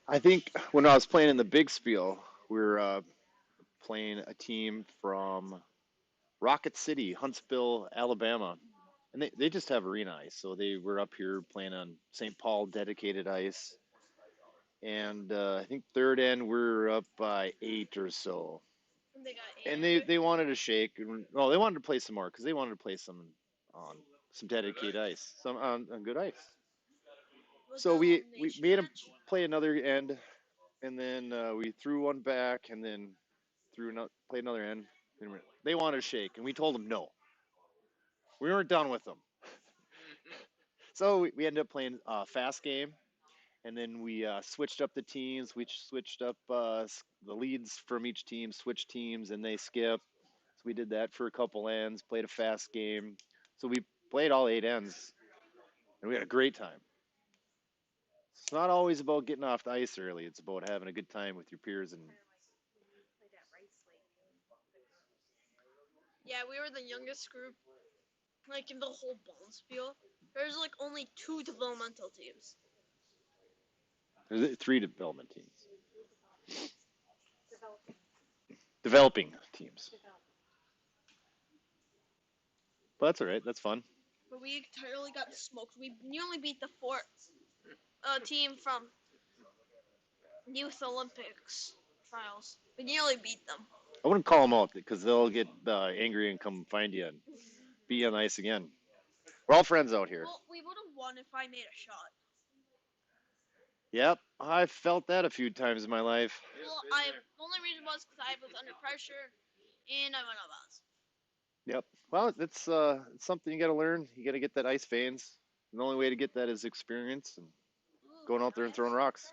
I think when I was playing in the big spiel, we were playing a team from Rocket City, Huntsville, Alabama. And they just have arena ice. So they were up here playing on St. Paul dedicated ice. And I think third end, we're up by 8 or so. And they got And angry. they wanted to shake. No, they wanted to play some more because they wanted to play some on some dedicated ice, some on good ice. Was So the we elimination made them match? play another end, and then we threw one back, and then played another end. They wanted to shake, and we told them no. We weren't done with them. So we ended up playing a fast game, and then we switched up the teams. We switched up the leads from each team, switched teams, and they skip. So we did that for a couple ends, played a fast game. So we played all 8 ends, and we had a great time. It's not always about getting off the ice early. It's about having a good time with your peers and Played at Rice Lake. Yeah, we were the youngest group, like in the whole Bonspiel. There's like only 2 developmental teams. there's 3 development teams. Developing. Developing teams. Developing. But that's all right. That's fun. But we totally got smoked. We nearly beat the team from Youth Olympics trials. We nearly beat them. I wouldn't call them out because they'll get angry and come find you and be on ice again. We're all friends out here. Well, we would have won if I made a shot. Yep, I've felt that a few times in my life. Well, the only reason was because I was under pressure and I went out of bounds. Yep. Well, it's something you got to learn. You got to get that ice veins. And the only way to get that is experience and Ooh, going out there and throwing rocks.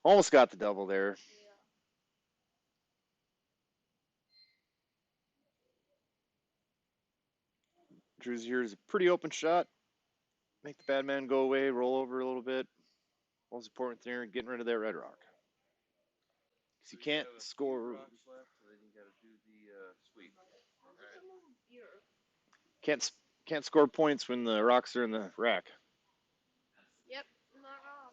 Almost got the double there. Drew's here is a pretty open shot. Make the bad man go away, roll over a little bit. Most important thing, getting rid of that red rock. Because you can't score. Can't score points when the rocks are in the rack. Yep, not wrong.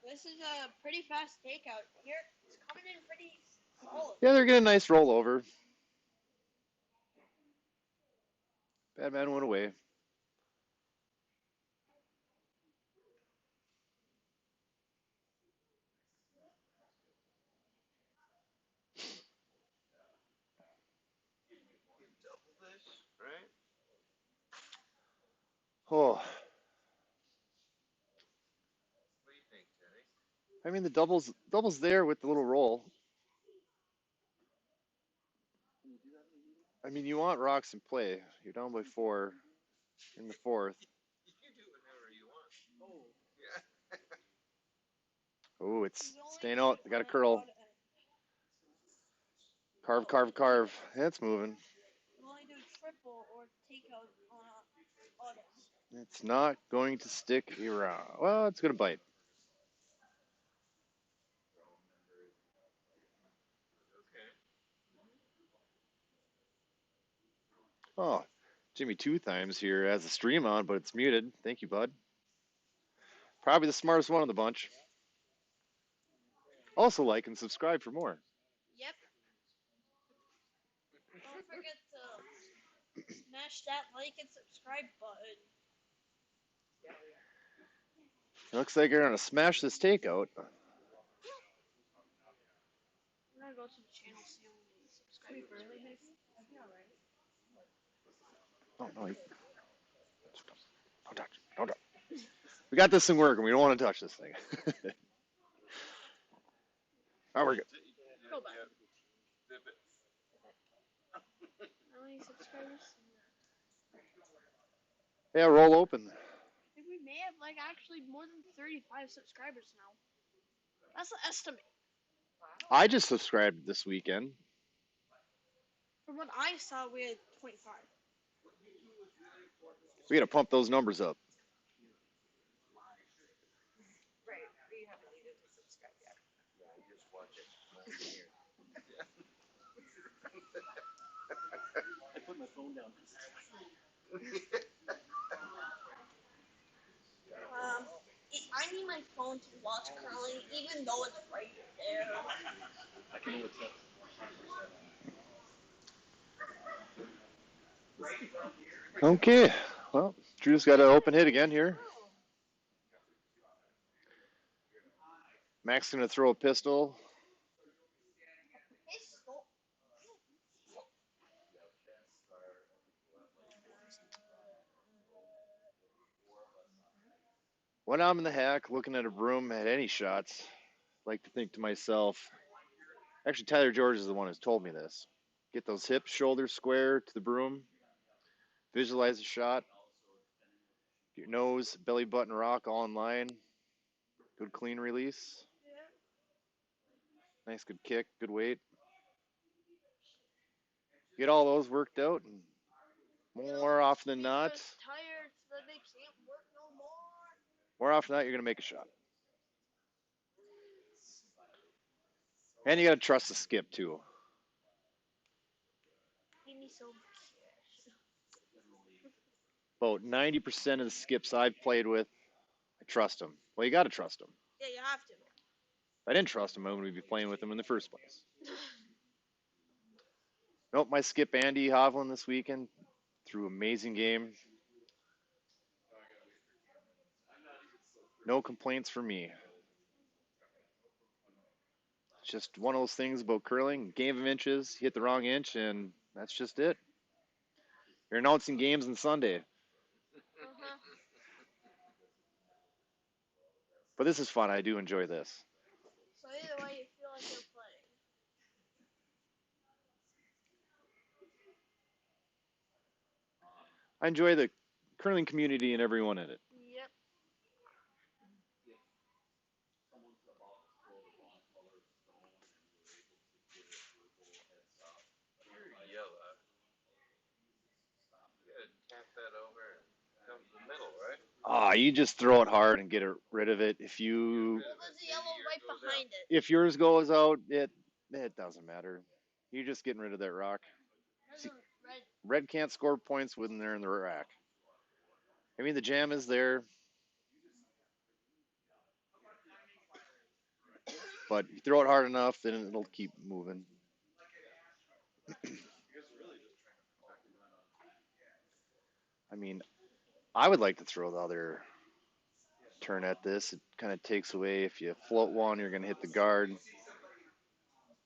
This is a pretty fast takeout. Here, it's coming in pretty solid. Yeah, they're getting a nice rollover. Bad man went away. Double this, right? Oh, What do you think, Teddy? I mean the doubles there with the little roll. I mean you want rocks in play. You're down by 4 in the fourth. You can do whatever you want. Yeah. Oh, it's You only staying do out. it They got a on curl. auto. Carve, carve, carve. It's moving. You only do triple or takeout on auto. It's not going to stick around. Well, it's going to bite. Okay. Oh, Jimmy 2 times here has the stream on, but it's muted. Thank you, bud. Probably the smartest one of the bunch. Also, like and subscribe for more. Yep. Don't forget to smash that like and subscribe button. Looks like you're going to smash this takeout. I'm gonna go to the channel, see how many subscribers. Oh, no. Don't touch. Don't touch. We got this thing working. We don't want to touch this thing. Oh, we're good. Go back. Zip it. How many subscribers? Yeah, roll open. I think we may have like actually more than 35 subscribers now. That's the estimate. I just subscribed this weekend. From what I saw, we had 25. We got to pump those numbers up. Just watch it. I put my phone down. I need my phone to watch curling, even though it's right there. I can know what's up. Okay. Well, Drew's got an open hit again here. Mac's going to throw a pistol. Pistol. When I'm in the hack looking at a broom at any shots, I like to think to myself, actually, Tyler George is the one who's told me this. Get those hips, shoulders square to the broom. Visualize the shot. Your nose, belly button rock all in line. Good clean release. Nice good kick, good weight. Get all those worked out, and more often than not, Tired so that they can't work no more. more often than not, you're going to make a shot. And you got to trust the skip, too. Give me some cash. About 90% of the skips I've played with, I trust them. Well, you got to trust them. Yeah, you have to. If I didn't trust them, I wouldn't be playing with them in the first place. Nope, my skip Andy Hovland this weekend threw amazing game. No complaints for me. It's just one of those things about curling. Game of inches, hit the wrong inch, and that's just it. You're announcing games on Sunday. Uh-huh. But this is fun. I do enjoy this. So either way, you feel like you're playing. I enjoy the curling community and everyone in it. Yep. You're yellow. You gotta tap that over and come to the middle, right? Ah, you just throw it hard and get rid of it. If you Well, there's a yellow right behind it. if yours goes out, it doesn't matter. You're just getting rid of that rock. There's a red. Red can't score points when they're in the rack. I mean, the jam is there, but you throw it hard enough, then it'll keep moving. I mean, I would like to throw the other turn at this. It kind of takes away if you float one, you're going to hit the guard.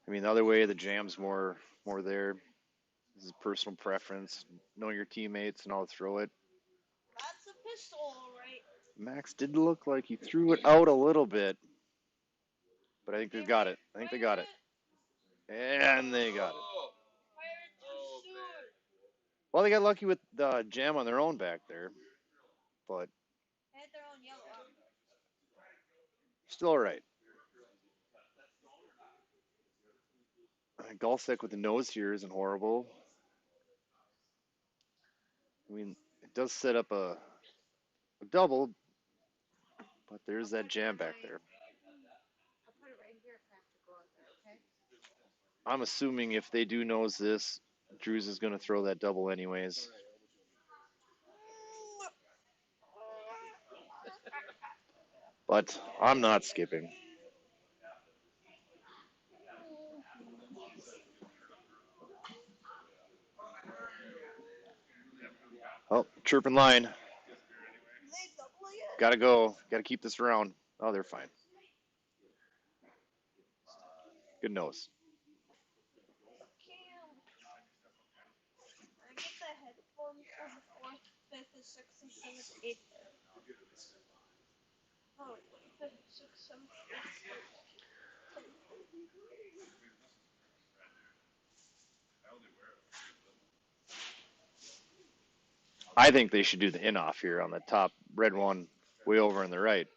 I mean, the other way, the jam's more there. This is personal preference. Know your teammates and how to throw it. That's a pistol, all right. Max did look like he threw it out a little bit, but I think they got Right, it. I think they right got in it. And they got it. Oh, Fire it oh too soon. man. Well, they got lucky with the jam on their own back there, but They had their own yellow. still all right. Gulfsec with the nose here isn't horrible. I mean, it does set up a double, but there's that jam back there. I'll put it right here if I have to go out there, okay? I'm assuming if they do nose this, Drews is going to throw that double anyways. But I'm not skipping. Oh, chirping line. Gotta go. Gotta keep this around. Oh, they're fine. Good nose. I get the headphones for the fourth, fifth, and sixth, and seventh, eighth. Oh, fifth, sixth, seventh, eighth. I think they should do the in off here on the top red one, way over on the right.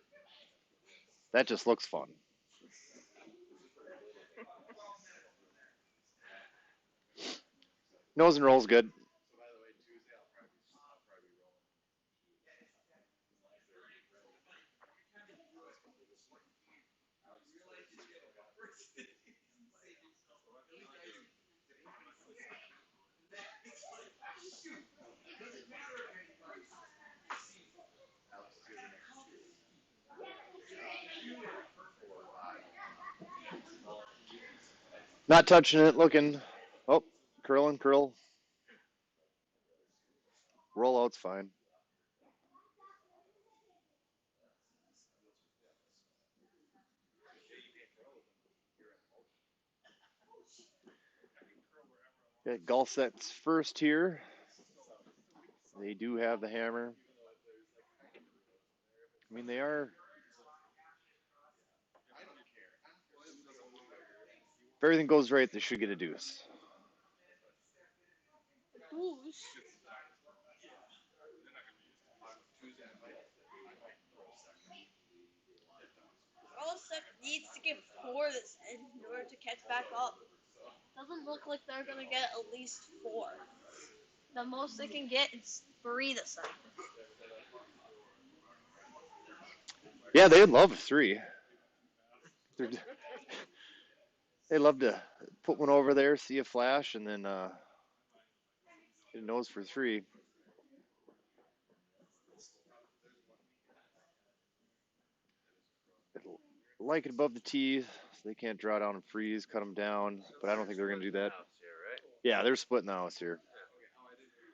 That just looks fun. Nose and roll's good. Not touching it, looking. Oh, curl and curl. Roll out's fine. Okay, Gulfset's first here. They do have the hammer. I mean, they are. If everything goes right, they should get a deuce. Booze. Rosek needs to get 4 this in order to catch back up. Doesn't look like they're gonna get at least 4. The most they can get is 3 this time. Yeah, they'd love three. They're, they love to put one over there, see a flash, and then get a nose for three. It'll like it above the tee, so they can't draw down and freeze, cut them down. But I don't think they're going to do that. Yeah, they're splitting the house here.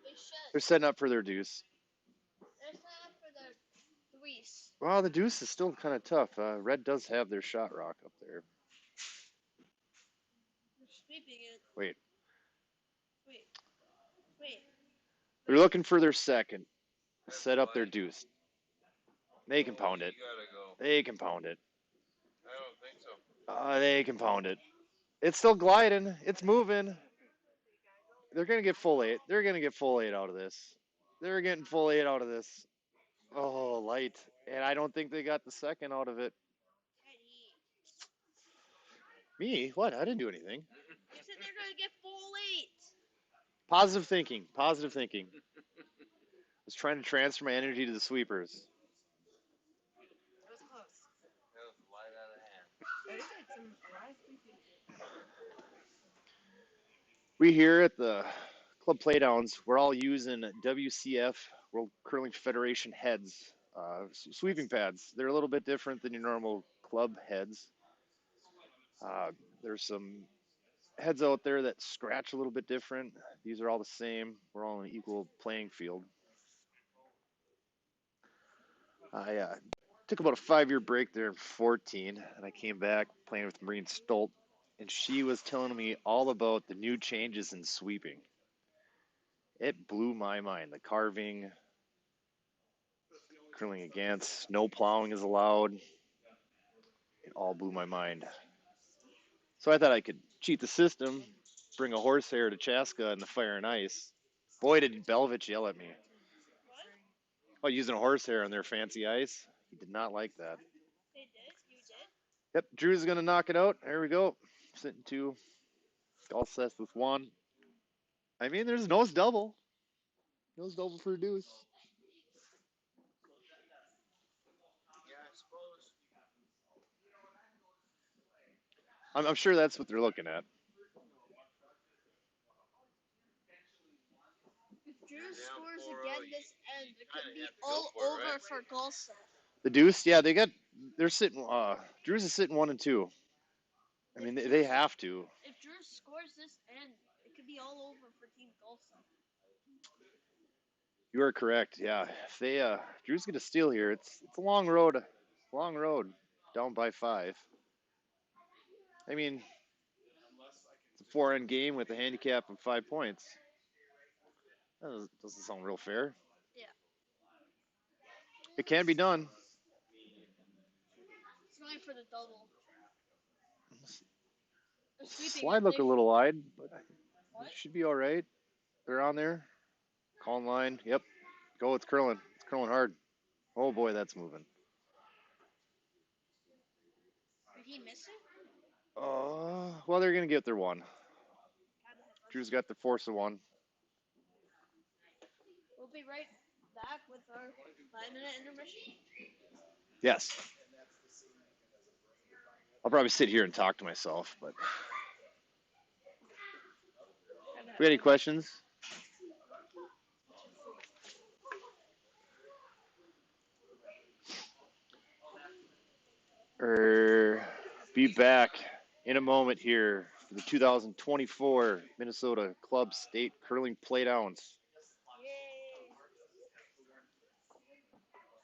They should. They're setting up for their deuce. They're set up for their threes. Well, the deuce is still kind of tough. Red does have their shot rock up there. They're sweeping it. Wait. Wait. Wait. They're looking for their second. Set up their deuce. They can pound it. They can pound it. I don't think so. They can pound it. It's still gliding. It's moving. They're gonna get full eight. They're gonna get full eight out of this. They're getting full eight out of this. Oh, light. And I don't think they got the second out of it. Eddie. Me? What? I didn't do anything. You said they're gonna get full 8. Positive thinking. Positive thinking. I was trying to transfer my energy to the sweepers. It was close. That was light out of hand. But it had some a lot of sweeping. We here at the Club Playdowns, we're all using WCF, World Curling Federation heads, sweeping pads. They're a little bit different than your normal club heads. There's some heads out there that scratch a little bit different. These are all the same. We're all on an equal playing field. I took about a 5-year break there in 14, and I came back playing with Maureen Stolt, and she was telling me all about the new changes in sweeping. It blew my mind. The carving, curling against, no plowing is allowed. It all blew my mind. So I thought I could cheat the system, bring a horsehair to Chaska in the fire and ice. Boy, did Belovich yell at me. What? Oh, using a horsehair on their fancy ice? He did not like that. They did? You did? Yep, Drew's going to knock it out. There we go. Sitting 2. Galseth with 1. I mean, there's nose double. Nose double for Deuce. Yeah, I suppose. I'm sure that's what they're looking at. If Drew You're down scores 4-0. again You this end, it kind could of be have to go all for it, over right? for Golsa. The Deuce, yeah, they're sitting, Drew's is sitting 1 and 2. I mean, they have to. If Drew scores this end, it could be all over for Team Golsa. You are correct. Yeah, if they Drew's going to steal here. It's a long road, down by 5. I mean, it's a 4-end game with a handicap of 5 points. That doesn't sound real fair. Yeah. It can be done. It's going for the double. They're sweeping Slide it. look a little wide, but What? it should be all right. They're on there. Calling line. Yep. Go. It's curling. It's curling hard. Oh boy, that's moving. Did he miss it? Well, they're gonna get their 1. Gotta hit Drew's Rusty. got the force of 1. We'll be right back with our 5-minute intermission. Yes. I'll probably sit here and talk to myself, but if we have any questions? Be back in a moment here for the 2024 Minnesota Club State Curling Playdowns. Yay!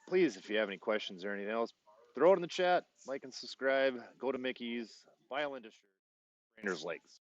Please, if you have any questions or anything else, throw it in the chat, like and subscribe, go to Mickey's, buy a Linda shirt, Brainerd Lakes.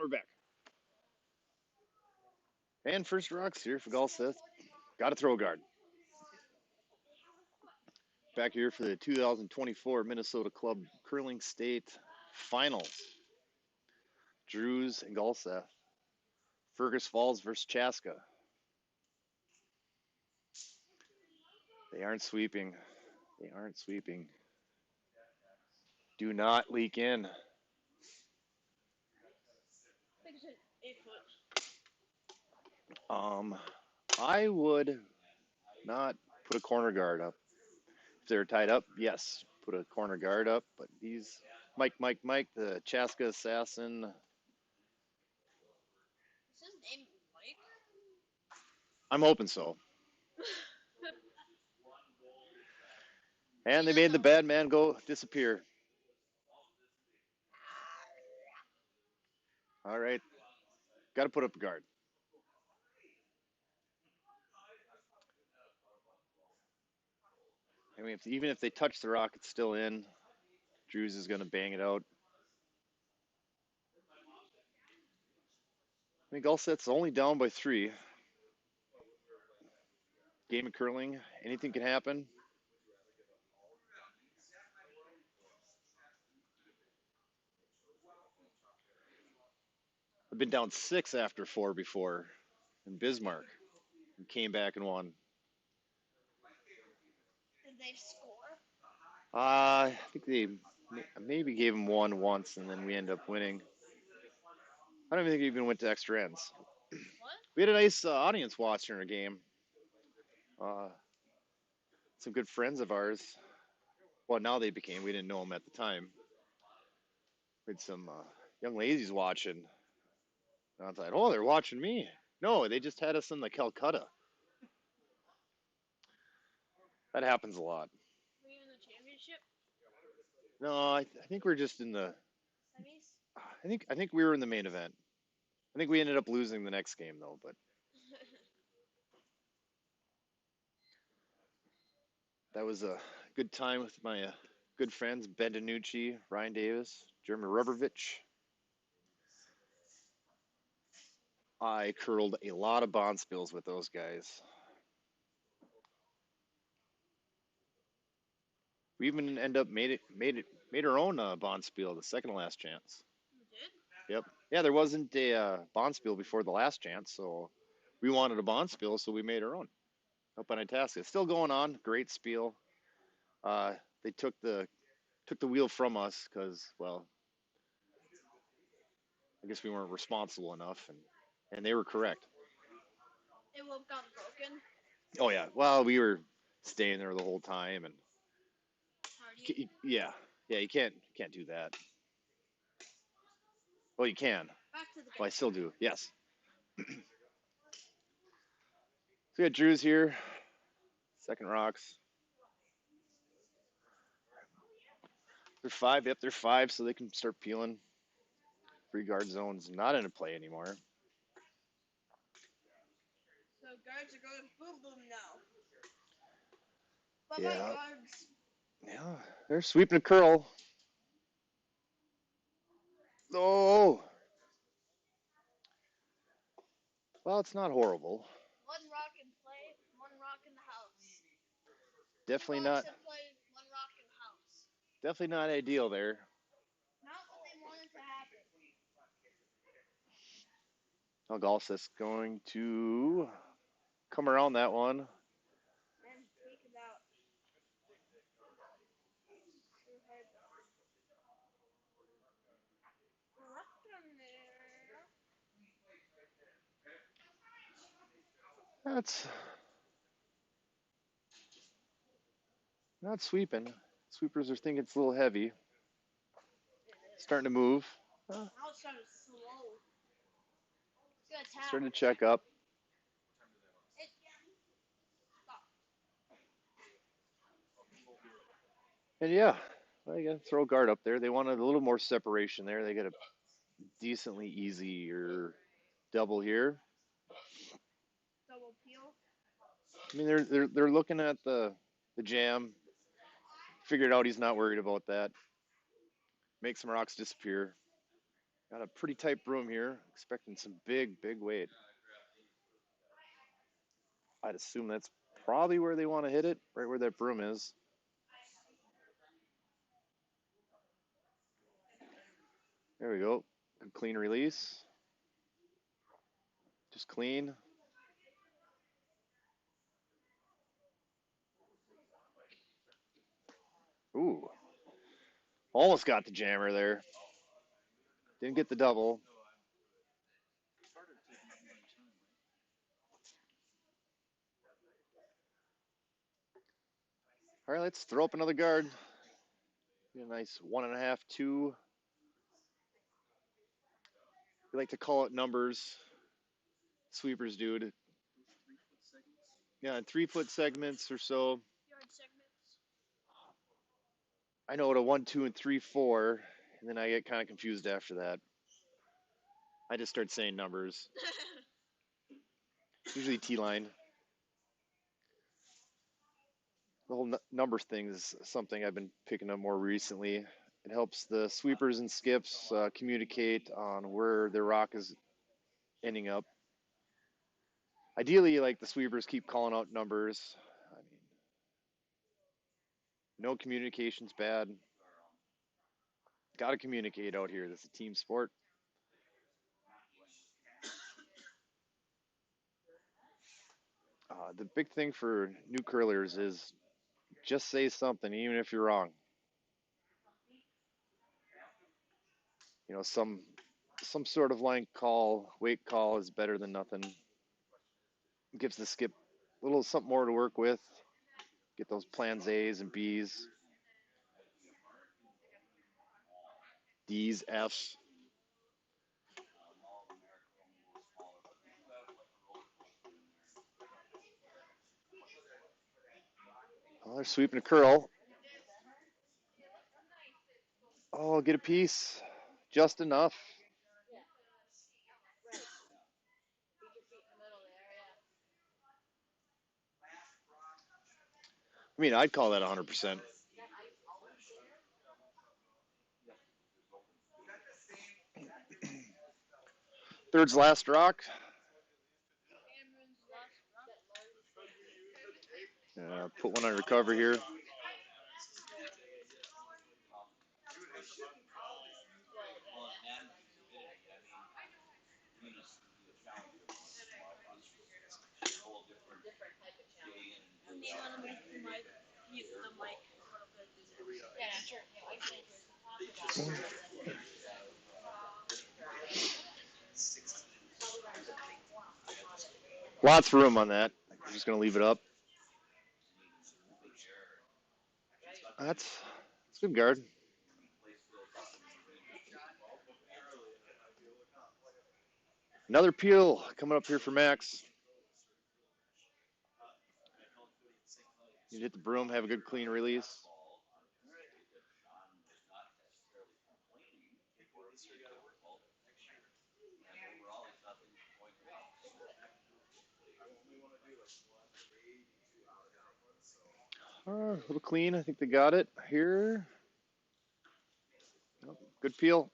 we're back. And first rocks here for Galseth. Got a throw guard. Back here for the 2024 Minnesota Club Curling State Finals. Drews and Galseth. Fergus Falls versus Chaska. They aren't sweeping. They aren't sweeping. Do not leak in. Fix it 8 foot. I would not put a corner guard up. If they're tied up, yes, put a corner guard up. But these Mike, the Chaska assassin. Is his name Mike? I'm hoping so. And they made the bad man go disappear. All right, got to put up a guard. I mean, even if they touch the rock, it's still in. Drews is going to bang it out. I think Galset's only down by 3. Game of curling, anything can happen. I've been down 6 after 4 before in Bismarck and came back and won. Did they score? I think they maybe gave him one once, and then we end up winning. I don't even think we even went to extra ends. What? We had a nice audience watching our game. Some good friends of ours. Well, now they became. We didn't know them at the time. We had some young ladies watching. And I was like, oh, they're watching me. No, they just had us in the Calcutta. That happens a lot. Were you in the championship? No, I think we're just in the. Semis? I think we were in the main event. I think we ended up losing the next game though, but that was a good time with my good friends Ben DiNucci, Ryan Davis, Jeremy Rubrovich. I curled a lot of bond spills with those guys. We even end up made our own bond spiel, the second to last chance. You did? Yep. Yeah, there wasn't a bond spiel before the last chance, so we wanted a bond spiel, so we made our own up on Itasca. It's still going on. Great spiel. They took the wheel from us because, well, I guess we weren't responsible enough, and they were correct. It will have gotten broken. Oh yeah. Well, we were staying there the whole time, and Party. yeah, you can't do that. Well, you can. Back to the game. Well, I still do. Yes. So we got Drew's here. Second rocks. They're 5. Yep, they're 5, so they can start peeling. Free guard zone's not in play anymore. So guards are going boom boom now. Bye Yeah. bye guards. Yeah, they're sweeping a curl. Oh. Well, it's not horrible. One rock in play, one rock in the house. Definitely Two not. rocks in play, one rock in the house. Definitely not ideal there. Not what they wanted to happen. Now Galseth's going to come around that one. And take it out. That's not sweeping. Sweepers are thinking it's a little heavy. Starting to move. Now it's starting to slow. It's gonna tap. Starting to check up. Stop. And yeah, I got to throw a guard up there. They wanted a little more separation there. They got a decently easier double here. Double peel. I mean, they're looking at the jam. Figured out he's not worried about that. Make some rocks disappear. Got a pretty tight broom here. Expecting some big, big weight. I'd assume that's probably where they want to hit it, right where that broom is. There we go. Good clean release. Just clean. Ooh. Almost got the jammer there. Didn't get the double. All right, let's throw up another guard. Get a nice 1.5, 2. We like to call it numbers. Sweepers do. Yeah, 3-foot segments or so. Yard segments. I know what a 1, 2, and 3, 4, and then I get kind of confused after that. I just start saying numbers. Usually T-line. The whole numbers thing is something I've been picking up more recently. It helps the sweepers and skips communicate on where their rock is ending up. Ideally, like the sweepers keep calling out numbers. I mean, no communication's bad. Got to communicate out here. This is a team sport. The big thing for new curlers is just say something, even if you're wrong. You know, some sort of line call, weight call is better than nothing. Gives the skip a little something more to work with. Get those plans A's and B's, D's, F's. Oh, they're sweeping a curl. Oh, get a piece. Just enough. I mean, I'd call that 100%. Third's last rock. Cameron's last rock. Put one under cover here. And they want to mute the mic a little bit. Yeah, sure. Yeah, I can talk about it. Lots of room on that. I'm just going to leave it up. That's good guard. Another peel coming up here for Max. You hit the broom, have a good clean release. A little clean. I think they got it here. Good peel.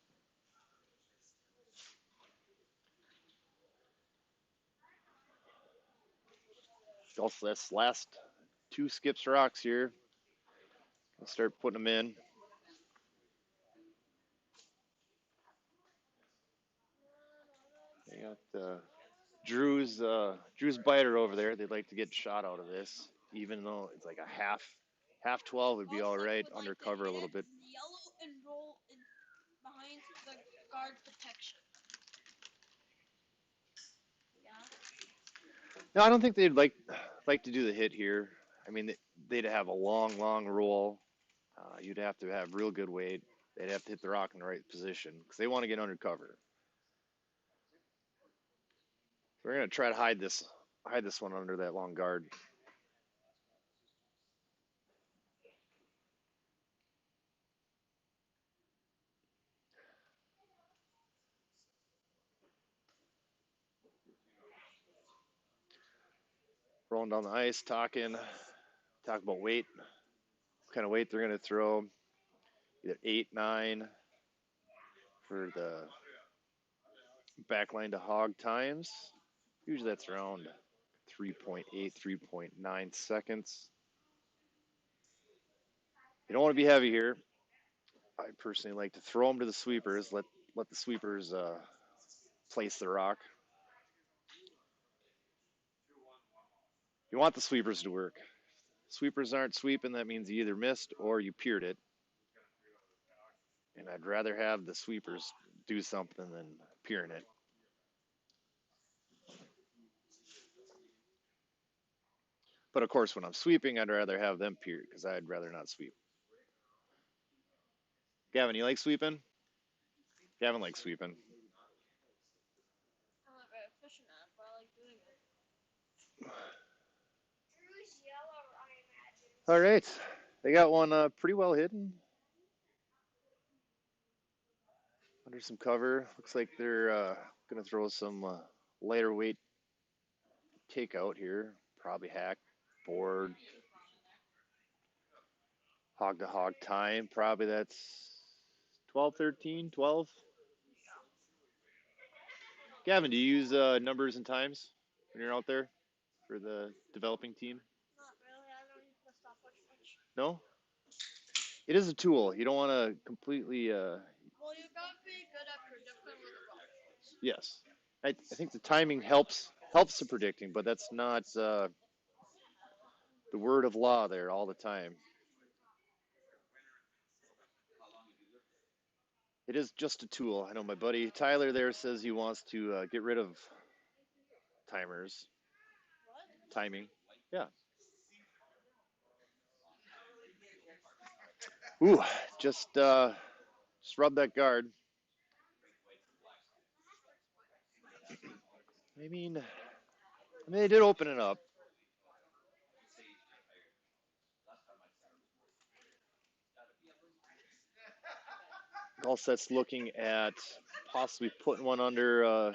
Also, this last 2 skips rocks here. I'll start putting them in. They got Drew's biter over there. They'd like to get shot out of this, even though it's like a half 12 would be all right under cover a little bit. Yellow and roll in behind the guard protection. No, I don't think they'd like to do the hit here. I mean, they'd have a long roll. You'd have to have real good weight. They'd have to hit the rock in the right position because they want to get under cover. We're gonna try to hide this one under that long guard. Rolling down the ice, talk about weight, what kind of weight they're gonna throw. Either 8, 9 for the Backline to hog times. Usually that's around 3.8, 3.9 seconds. You don't want to be heavy here. I personally like to throw them to the sweepers. Let the sweepers place the rock. You want the sweepers to work. Sweepers aren't sweeping. That means you either missed or you peered it. And I'd rather have the sweepers do something than peering it. But of course, when I'm sweeping, I'd rather have them peer because I'd rather not sweep. Gavin, you like sweeping? Gavin likes sweeping. I'm not very efficient at it, but I like doing it. All right. They got one pretty well hidden under some cover. Looks like they're going to throw some lighter weight takeout here. Probably hack, board, hog to hog time. Probably that's 12, 13, 12. Gavin, do you use numbers and times when you're out there for the developing team? Not really. I don't use the stopwatch much. No? It is a tool. You don't want to completely. Well, you gotta be good at predicting where the rock goes. Yes. I think the timing helps the predicting, but that's not the word of law there all the time. It is just a tool. I know my buddy Tyler there says he wants to get rid of timers, What? timing. Yeah. Ooh, just rub that guard. I mean, they did open it up. Gallset's looking at possibly putting one under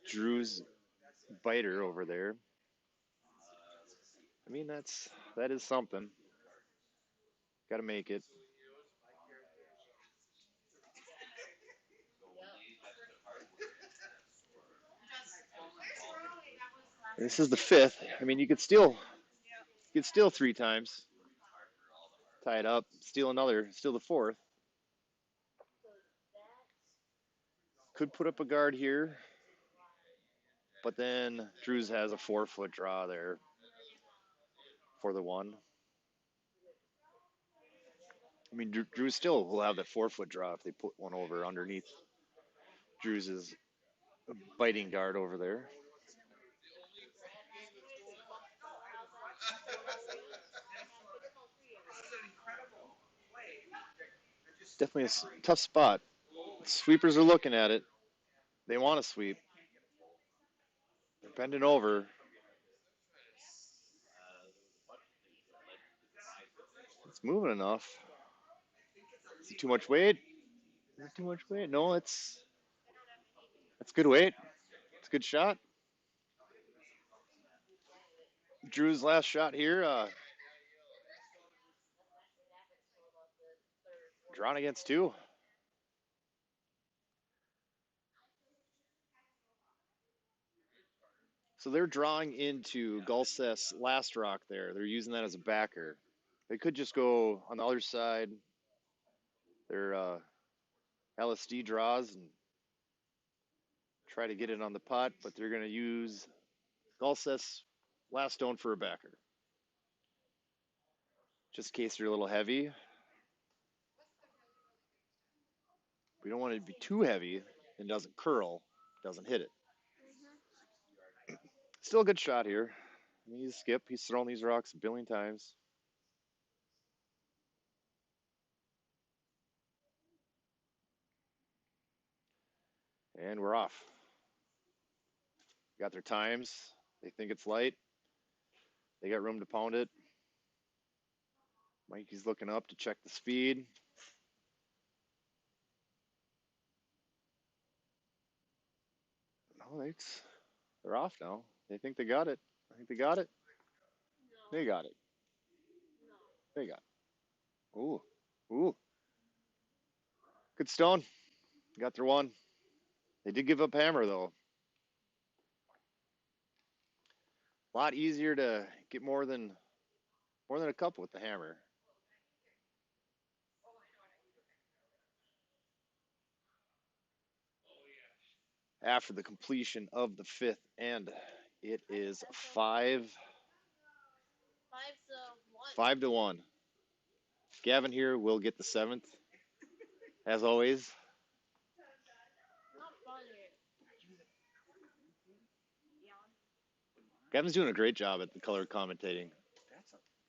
Drew's biter over there. I mean, that is something. Got to make it. This is the fifth. I mean, you could steal three times, tie it up, steal another, steal the fourth. Could put up a guard here, but then Drews has a 4 foot draw there for the one. I mean, Drew still will have that 4 foot draw if they put one over underneath Drew's biting guard over there. Definitely a tough spot. Sweepers are looking at it. They want to sweep. They're bending over. It's moving enough. Is it too much weight? Is it too much weight? No, it's good weight. It's a good shot. Drew's last shot here, drawn against two. So they're drawing into Gulseth's last rock there. They're using that as a backer. They could just go on the other side. Their LSD draws and try to get it on the pot, but they're going to use Gulseth's last stone for a backer. Just in case they're a little heavy. We don't want it to be too heavy and doesn't curl, doesn't hit it. Still a good shot here. He's skip. He's thrown these rocks a billion times. And we're off. Got their times. They think it's light. They got room to pound it. Mikey's looking up to check the speed. No, they're off now. They think they got it. I think they got it. No. They got it. No. They got it. Ooh. Good stone. Got their one. They did give up hammer though. A lot easier to get more than a couple with the hammer. After the completion of the fifth end, it is 5-1. 5-1. Gavin here will get the seventh, as always. Not funny. Gavin's doing a great job at the color commentating.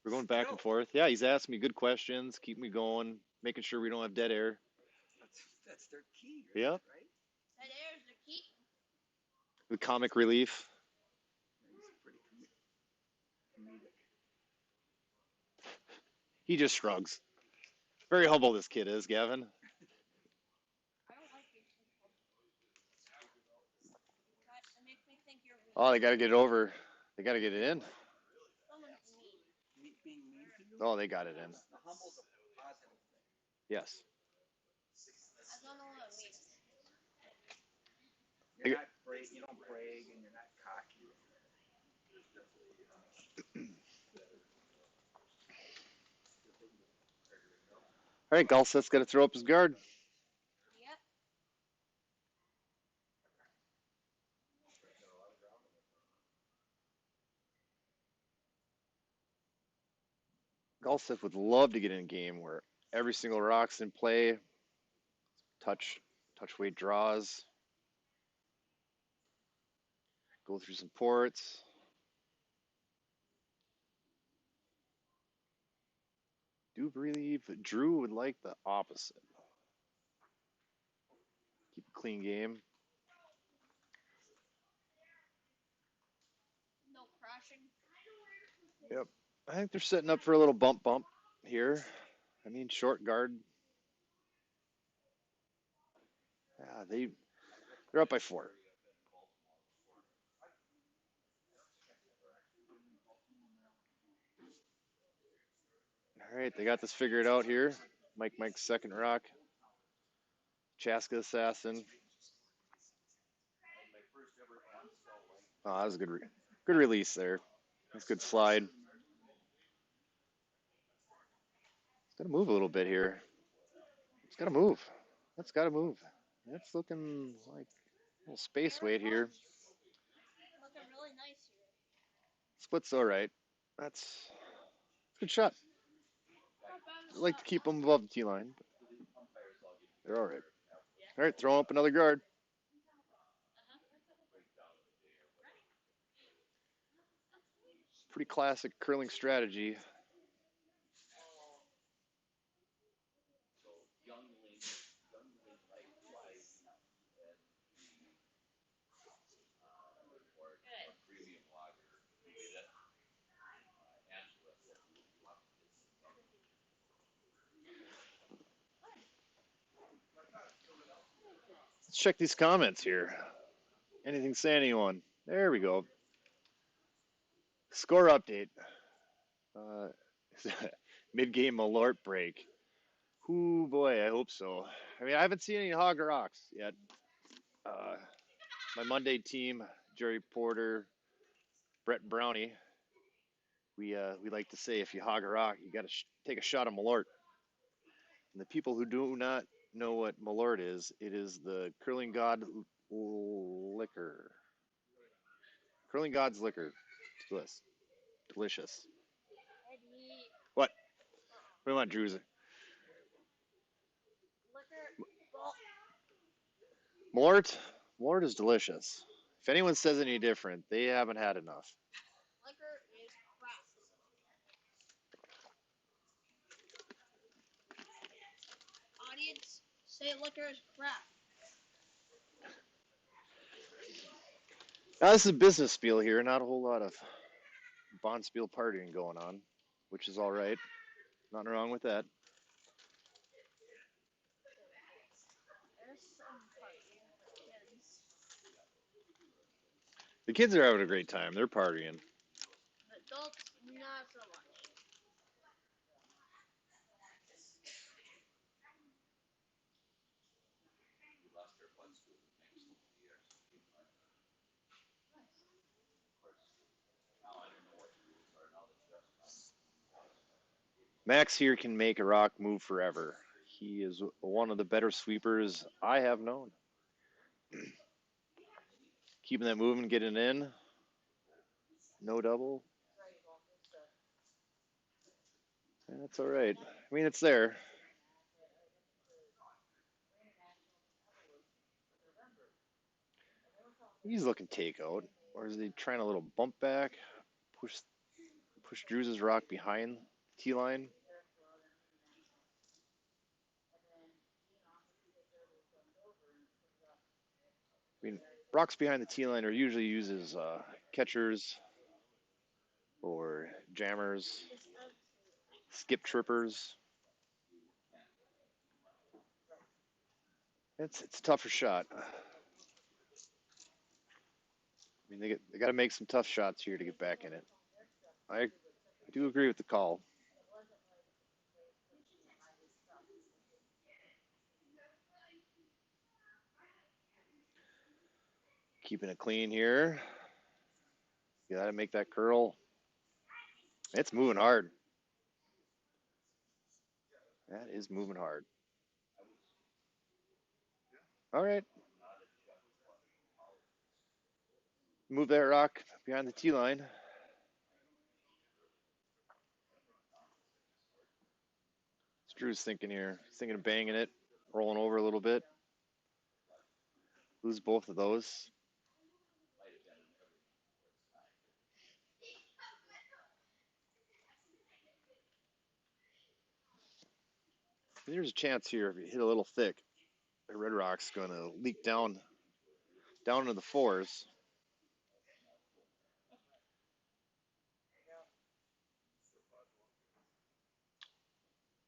We're going back and forth. Yeah, he's asking me good questions, keep me going, making sure we don't have dead air. That's their key. Yeah. Right? That air is the key. The comic relief. He just shrugs. Very humble this kid is, Gavin. I don't like these people. That makes me think you're weak. Oh, they got to get it over. They got to get it in. Someone's mean. Being mean to you. Oh, they got it in. The humble's a positive thing. Yes. I don't know what it means. You're not brag. You don't brag, and you're not cocky. All right, Galseth's got to throw up his guard. Yep. Galseth would love to get in a game where every single rock's in play, touch weight draws, go through some ports. Do believe Drew would like the opposite. Keep a clean game. No crashing. Yep. I think they're setting up for a little bump here. I mean, short guard. Yeah, they're up by 4. All right, they got this figured out here. Mike's second rock. Chaska Assassin. Oh, that was a good release there. That's a good slide. It's got to move a little bit here. It's got to move. That's got to move. That's looking like a little space weight here. Looking really nice here. Split's all right. That's a good shot. Not bad I like to keep them above the T line. They're all right. All right, throw up another guard. Pretty classic curling strategy. Let's check these comments here. Anything say anyone? There we go. Score update. Uh, Mid-game Malort break. Ooh, boy, I hope so. I mean, I haven't seen any Hog Rocks yet. My Monday team, Jerry Porter, Brett Brownie, we like to say if you hog a rock, you got to take a shot of Malort. And the people who do not know what Malort is, it is the Curling God liquor. Curling God's liquor. It's delicious. Eddie. What? What do you want, Drews? Liquor. Well, Malort? Malort is delicious. If anyone says any different, they haven't had enough. liquor is crap. Audience, say liquor is crap. Now, this is a business spiel here, not a whole lot of bond spiel partying going on, which is all right. Nothing wrong with that. There's some partying for kids. The kids are having a great time. They're partying. Adults, not so much. Max here can make a rock move forever. He is one of the better sweepers I have known. Keeping that moving, getting in. No double. That's all right. I mean, it's there. He's looking takeout. Or is he trying a little bump back? Push Drew's rock behind the T line. I mean, rocks behind the T line are usually used as catchers or jammers, skip trippers. It's a tougher shot. I mean, they got to make some tough shots here to get back in it. I do agree with the call. Keeping it clean here. You got to make that curl. It's moving hard. That is moving hard. All right. Move that rock behind the T line. Drew's thinking here. He's thinking of banging it, rolling over a little bit. Lose both of those. There's a chance here if you hit a little thick, the red rock's going to leak down into the fours.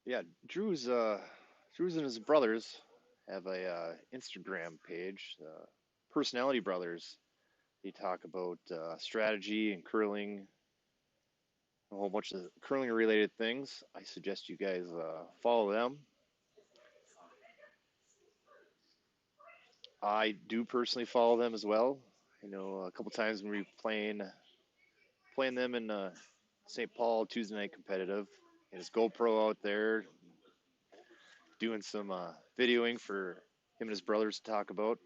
Yeah, Drew's and his brothers have a Instagram page, Personality Brothers. They talk about strategy and curling, a whole bunch of curling related things. I suggest you guys follow them. I do personally follow them as well. I know a couple times when we were playing them in St. Paul Tuesday night competitive. He had his GoPro out there doing some videoing for him and his brothers to talk about.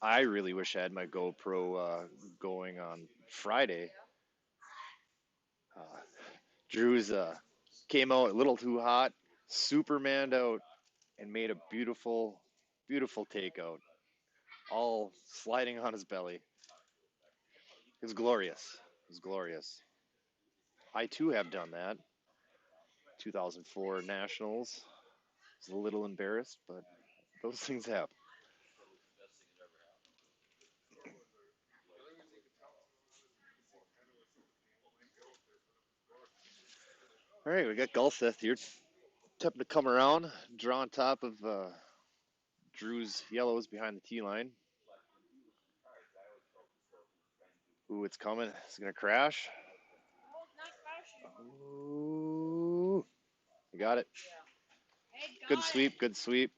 I really wish I had my GoPro going on Friday. Uh, Drew's came out a little too hot, Supermaned out, and made a beautiful, beautiful takeout, all sliding on his belly. It was glorious. It was glorious. I too have done that. 2004 Nationals. I was a little embarrassed, but those things happen. All right, we got Gulseth here. Attempting to come around, draw on top of Drew's yellows behind the tee line. Ooh, it's coming. It's going to crash. Ooh, you got it. Good sweep, good sweep.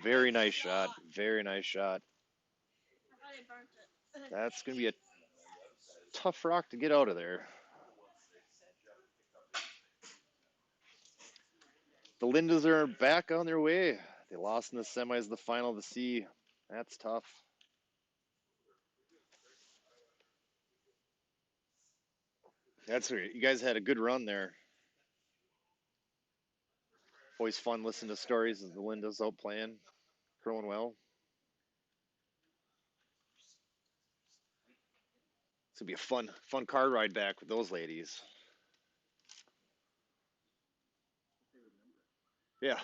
Very nice shot. Very nice shot. That's going to be a tough rock to get out of there. The Lindas are back on their way. They lost in the semis, the final of the C. That's tough. That's great. You guys had a good run there. Always fun listening to stories of the Lindas out playing, growing well. It's gonna be a fun car ride back with those ladies. Yeah.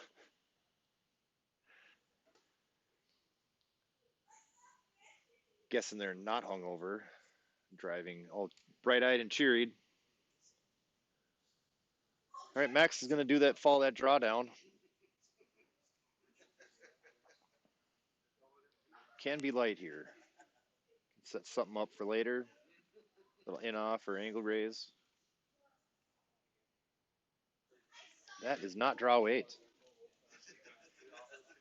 Guessing they're not hungover, driving all bright-eyed and cheered. All right, Max is gonna do that, follow that drawdown. Can be light here. Set something up for later. Little in off or angle raise. That is not draw 8.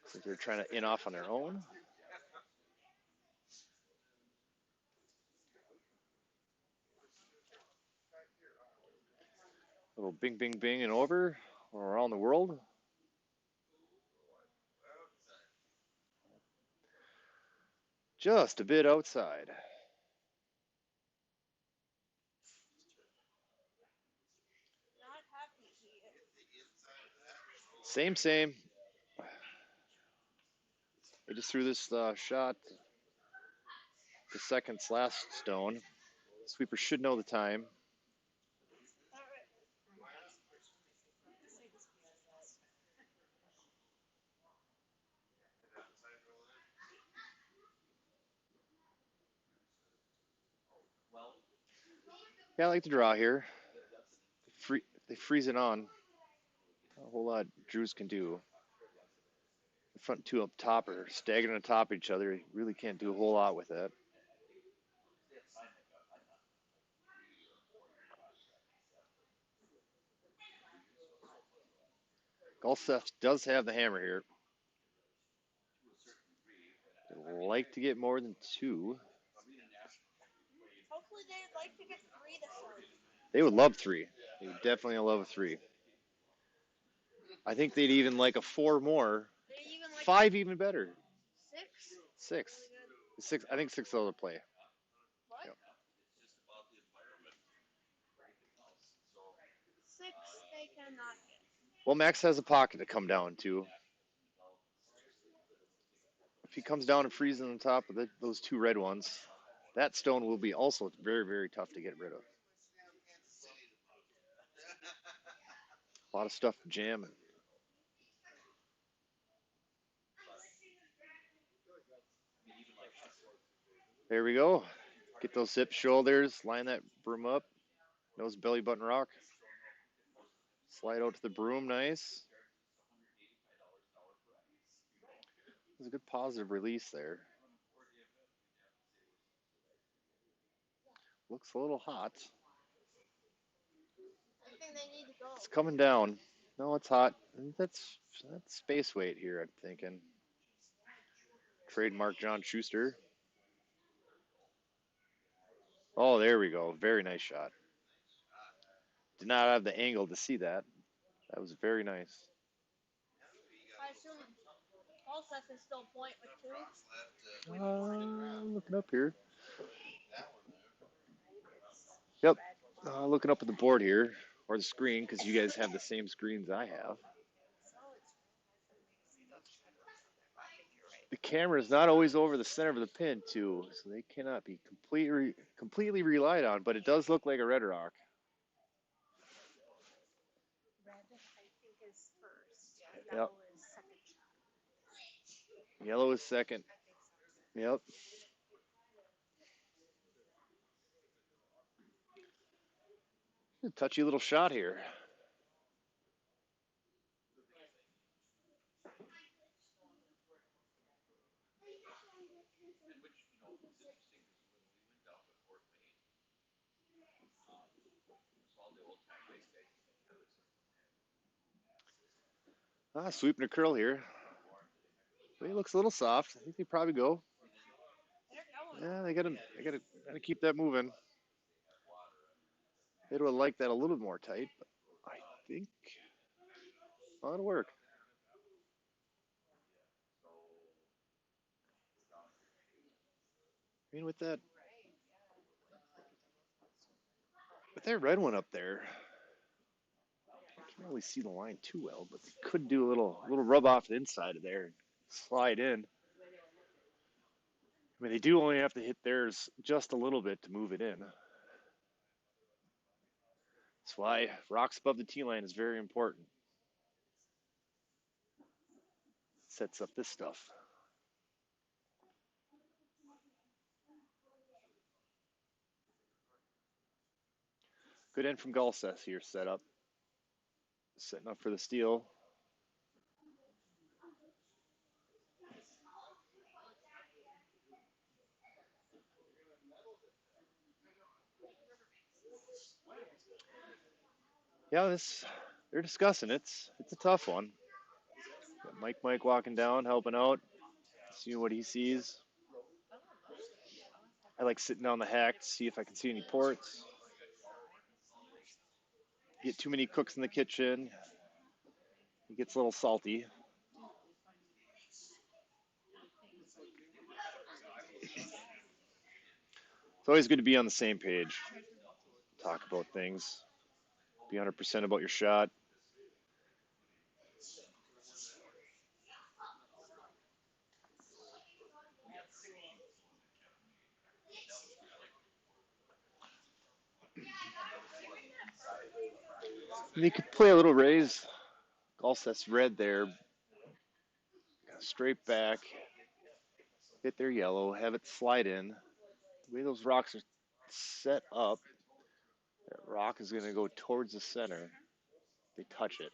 So they're trying to in off on their own. Little bing, bing, bing, and over around the world. Just a bit outside. Not happy here. Same, same. I just threw this shot, the second's last stone. Sweeper should know the time. Alright. Yeah, I like to draw here. They freeze it on. Not a whole lot Drews can do. The front two up top are staggering on top of each other. You really can't do a whole lot with that. Golseth does have the hammer here. They'd like to get more than two. Hopefully they'd like to get 3 this time. They would love three. They would definitely love a three. I think they'd even like a four more. They even like Five even better. 6? Six. Six. I think six will play. What? Yep. 6 they cannot get. Well, Max has a pocket to come down to. If he comes down and freezes on top of those two red ones, that stone will be also very, very tough to get rid of. A lot of stuff jamming. There we go. Get those hip shoulders, line that broom up. Nose belly button rock. Slide out to the broom, nice. There's a good positive release there. Looks a little hot. I think they need to go. It's coming down. No, it's hot. That's space weight here, I'm thinking. Trademark John Schuster. Oh, there we go. Very nice shot. Did not have the angle to see that. That was very nice. I assume Paulseth is still point with 2. I'm looking up here. Yep. Looking up at the board here, or the screen, because you guys have the same screens I have. The camera is not always over the center of the pin, too, so they cannot be completely relied on, but it does look like a red rock. Red, I think, is first. Yep. Yellow is second shot. Yellow is second. Yep. A touchy little shot here. Sweeping a curl here. But he looks a little soft. I think they probably go. Yeah, they gotta keep that moving. They'd have liked that a little more tight, but I think it'll work. I mean, with that red one up there, I can't really see the line too well, but they could do a little rub off the inside of there and slide in. I mean, they do only have to hit theirs just a little bit to move it in. That's why rocks above the tee line is very important. Sets up this stuff. Good end from Galseth here, set up. Setting up for the steal. Yeah, they're discussing it. It's a tough one. Got Mike walking down, helping out, seeing what he sees. I like sitting down the hack to see if I can see any ports. get too many cooks in the kitchen, it gets a little salty. It's always good to be on the same page. Talk about things. Be 100% about your shot. And you could play a little raise. Golseth's red there. Straight back. Hit their yellow. Have it slide in. The way those rocks are set up, that rock is going to go towards the center. They touch it.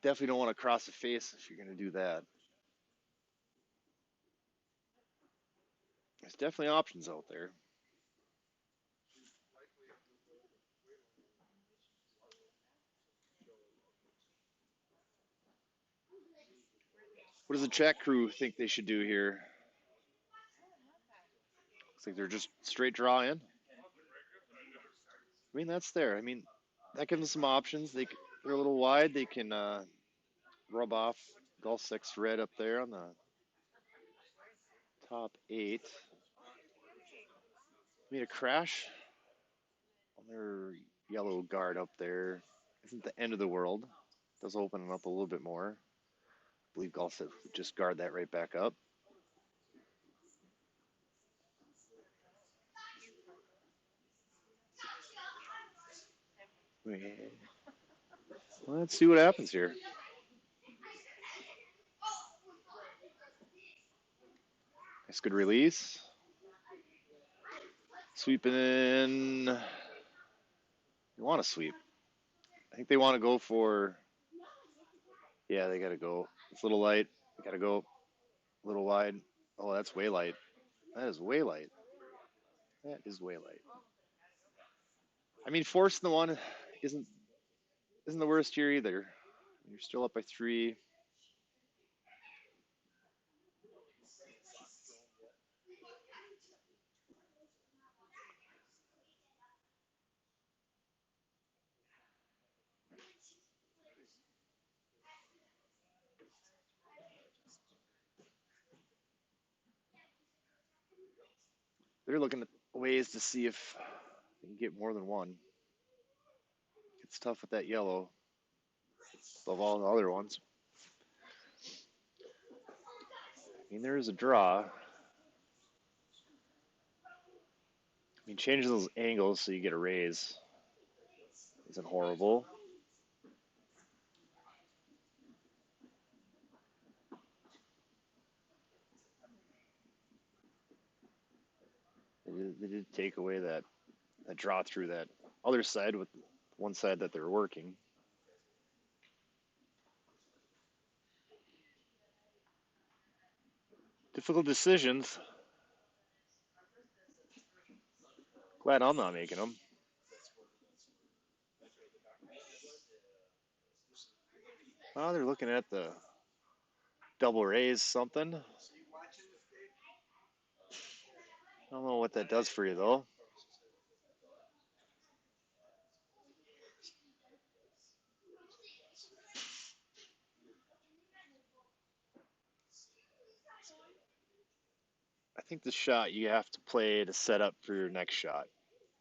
Definitely don't want to cross the face if you're going to do that. There's definitely options out there. What does the chat crew think they should do here? Looks like they're just straight draw in. I mean, that's there. I mean, that gives them some options. They're a little wide. They can rub off Gulf 6 red up there on the top 8. I mean, a crash on their yellow guard up there isn't the end of the world. It does open them up a little bit more. I believe Gulf 6 would just guard that right back up. Let's see what happens here. Nice, good release. Sweeping in. You want to sweep. I think they want to go for. Yeah, they got to go. It's a little light. They got to go a little wide. Oh, that's way light. That is way light. That is way light. I mean, forcing the one isn't the worst here either. You're still up by 3. They're looking at ways to see if they can get more than one. It's tough with that yellow above all the other ones. I mean, there is a draw. I mean, changing those angles so you get a raise isn't horrible. They did take away that draw through that other side with one side that they're working. Difficult decisions. Glad I'm not making them. Oh, they're looking at the double raise something. I don't know what that does for you, though. I think the shot you have to play to set up for your next shot.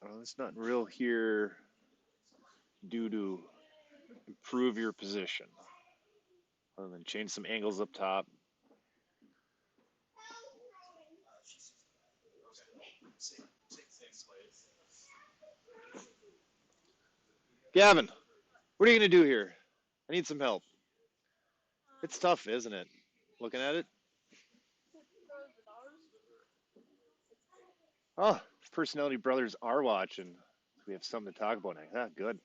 There's nothing real here due to improve your position other than change some angles up top. Gavin, what are you going to do here? I need some help. It's tough, isn't it? Looking at it. Oh, Personality Brothers are watching. We have something to talk about next. Ah, good.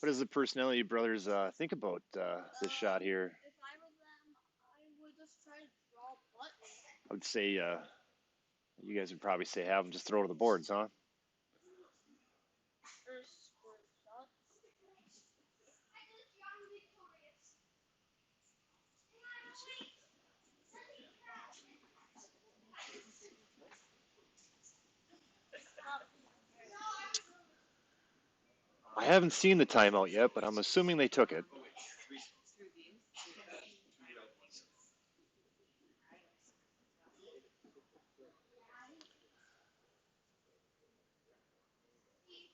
What does the Personality Brothers think about this shot here? If I were them, I would just try to draw butts. I would say you guys would probably say have them just throw to the boards, huh? Or squirt shot. I haven't seen the timeout yet, but I'm assuming they took it.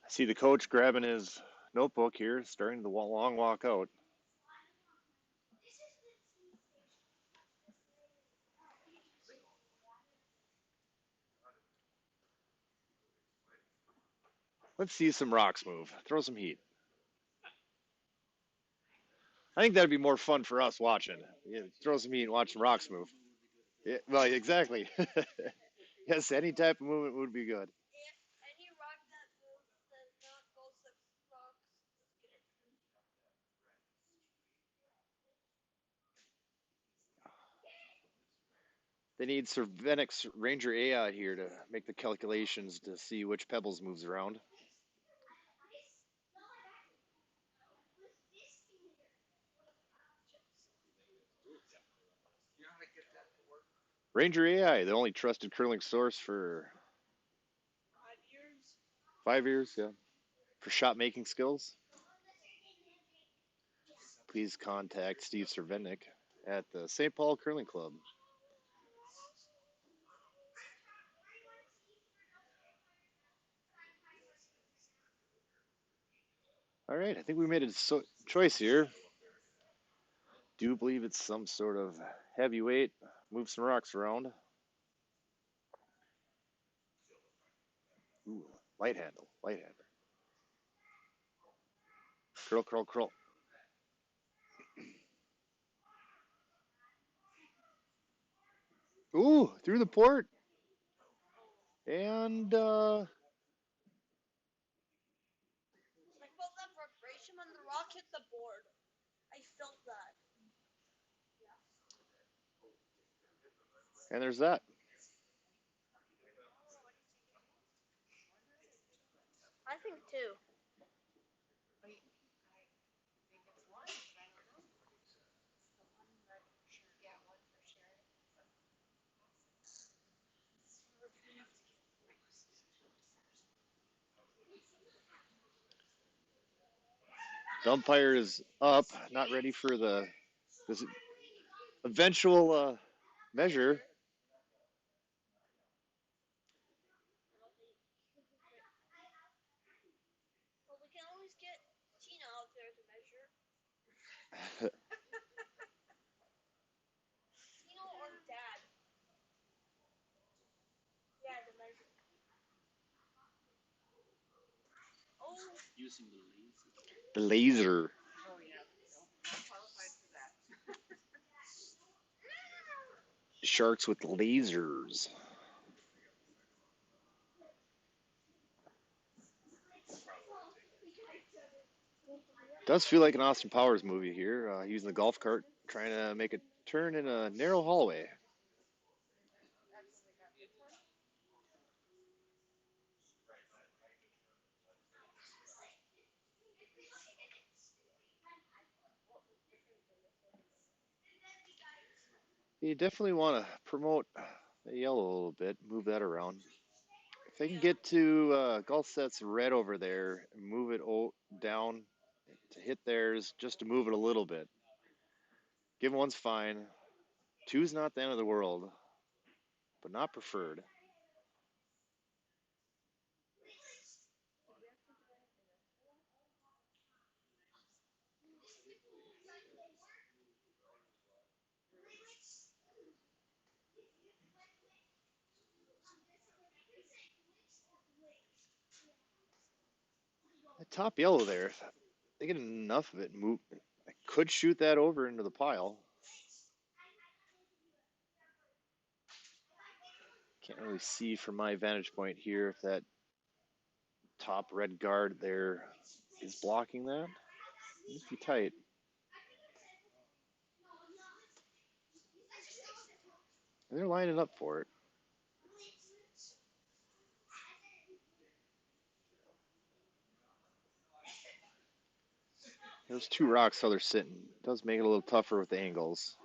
I see the coach grabbing his notebook here, starting the long walk out. Let's see some rocks move. Throw some heat. I think that'd be more fun for us watching. Yeah, throw some heat and watch some rocks move. Yeah, well, exactly. Yes, any type of movement would be good. Any rock that moves does not go rocks. They need Cervenix Ranger AI here to make the calculations to see which pebbles moves around. Ranger AI, the only trusted curling source for 5 years. 5 years, yeah. For shot making skills, please contact Steve Cervenic at the St. Paul Curling Club. All right, I think we made a choice here. Do believe it's some sort of heavyweight. Move some rocks around. Ooh, light handle, light handle. Curl, curl, curl. Ooh, through the port. And I felt that vibration when the rock hit the board. I felt that. there's that. I think too. The umpire is up, not ready for this eventual measure. Well, we can always get Tina out there to measure. Tina or Dad. Yeah, to measure. Oh. Using the laser. The laser. Oh, yeah. I'm qualified for that. Sharks with lasers. Does feel like an Austin Powers movie here. Using the golf cart, trying to make a turn in a narrow hallway. You definitely want to promote the yellow a little bit, move that around. If they can get to golf sets red over there and move it down to hit theirs, just to move it a little bit. Given one's fine. Two's not the end of the world, but not preferred. The top yellow there, if they get enough of it, move. I could shoot that over into the pile. Can't really see from my vantage point here if that top red guard there is blocking that. It must be tight. And they're lining up for it. Those two rocks, how they're sitting, does make it a little tougher with the angles.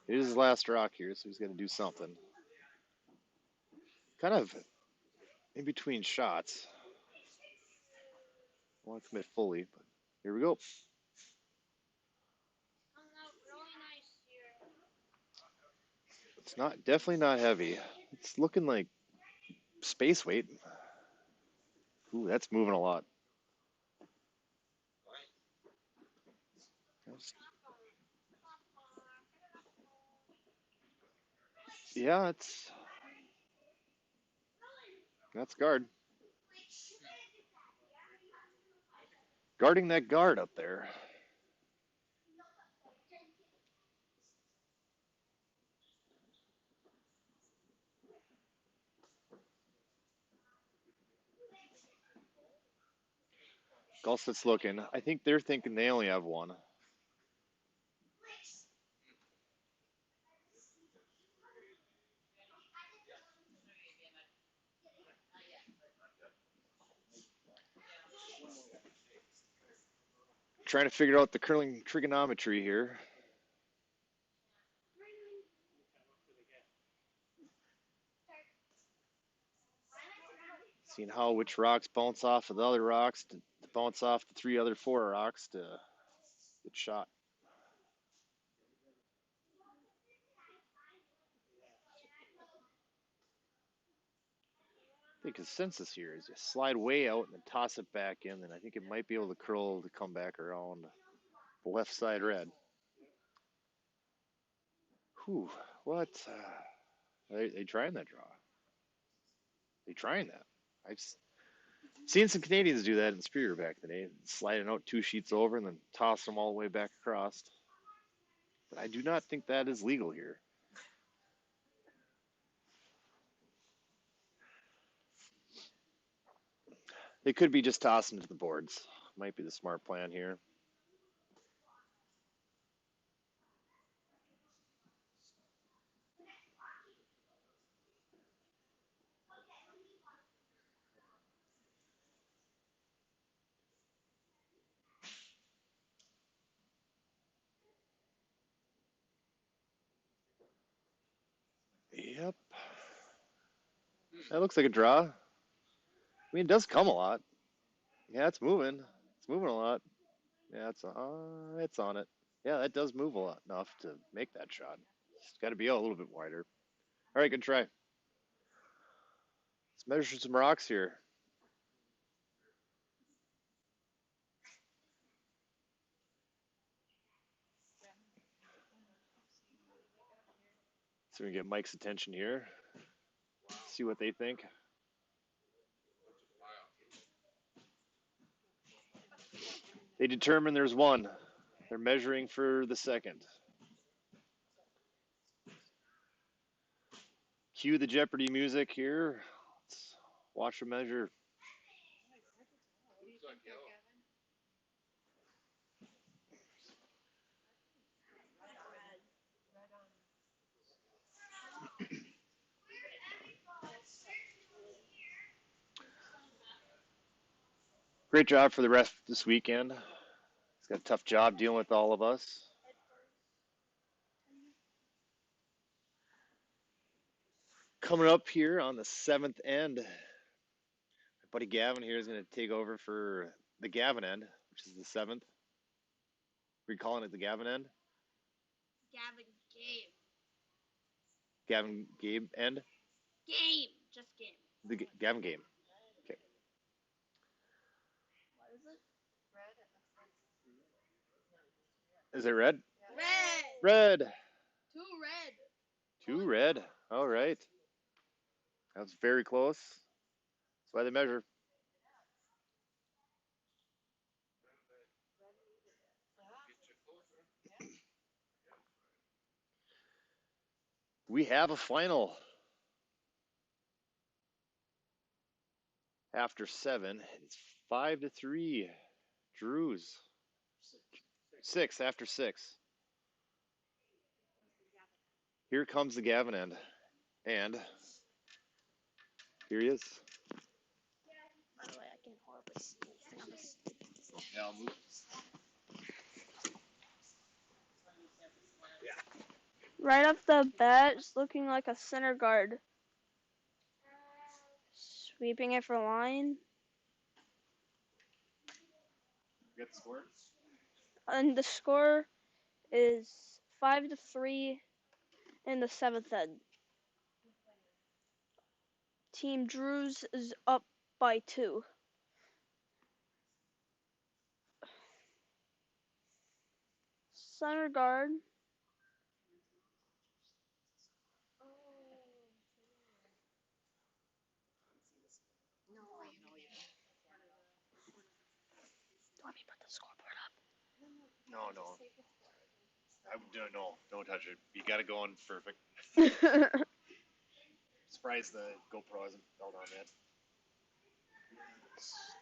It is his last rock here, so he's going to do something. Kind of in between shots. I want to commit fully, but here we go. Coming out really nice here. It's definitely not heavy. It's looking like space weight. Ooh, that's moving a lot. Yeah, that's guard. Guarding that guard up there. Gulseth's looking. I think they're thinking they only have one. Trying to figure out the curling trigonometry here. Seeing how which rocks bounce off of the other rocks to bounce off the four rocks to get shot. The consensus here is just slide way out and then toss it back in, and I think it might be able to curl to come back around the left side red. Whew, what? They trying that draw? They trying that? I've seen some Canadians do that in Superior back in the day, sliding out 2 sheets over and then toss them all the way back across. But I do not think that is legal here. They could be just tossing to the boards. Might be the smart plan here. Yep. That looks like a draw. I mean, it does come a lot. Yeah, it's moving. It's moving a lot. Yeah, it's on it. Yeah, that does move a lot enough to make that shot. It's got to be a little bit wider. All right, good try. Let's measure some rocks here. So we can get Mike's attention here. See what they think. They determine there's one. They're measuring for the second. Cue the Jeopardy music here. Let's watch the measure. Great job for the rest this weekend. He's got a tough job dealing with all of us. Coming up here on the 7th end, my buddy Gavin here is going to take over for the Gavin end, which is the 7th. We're calling it the Gavin end. Gavin game. Gavin Gabe end. Game. Just game. The Gavin game. Okay. What is it? Is it red? Red. Red. Two red. Two red. All right. That's very close. That's why they measure. We have a final. After 7, it's 5-3. Drews. 6 after 6. Here comes the Gavin end. And here he is. By the way, I can horribly see. Yeah, I'll move. Right off the bat, it's looking like a center guard. Sweeping it for line. Get the score? And the score is 5-3 in the seventh end. Team Drews is up by 2. Center guard. Let me put the scoreboard No. Don't touch it. You got to go on perfect. up. Surprised the GoPro hasn't fell down yet.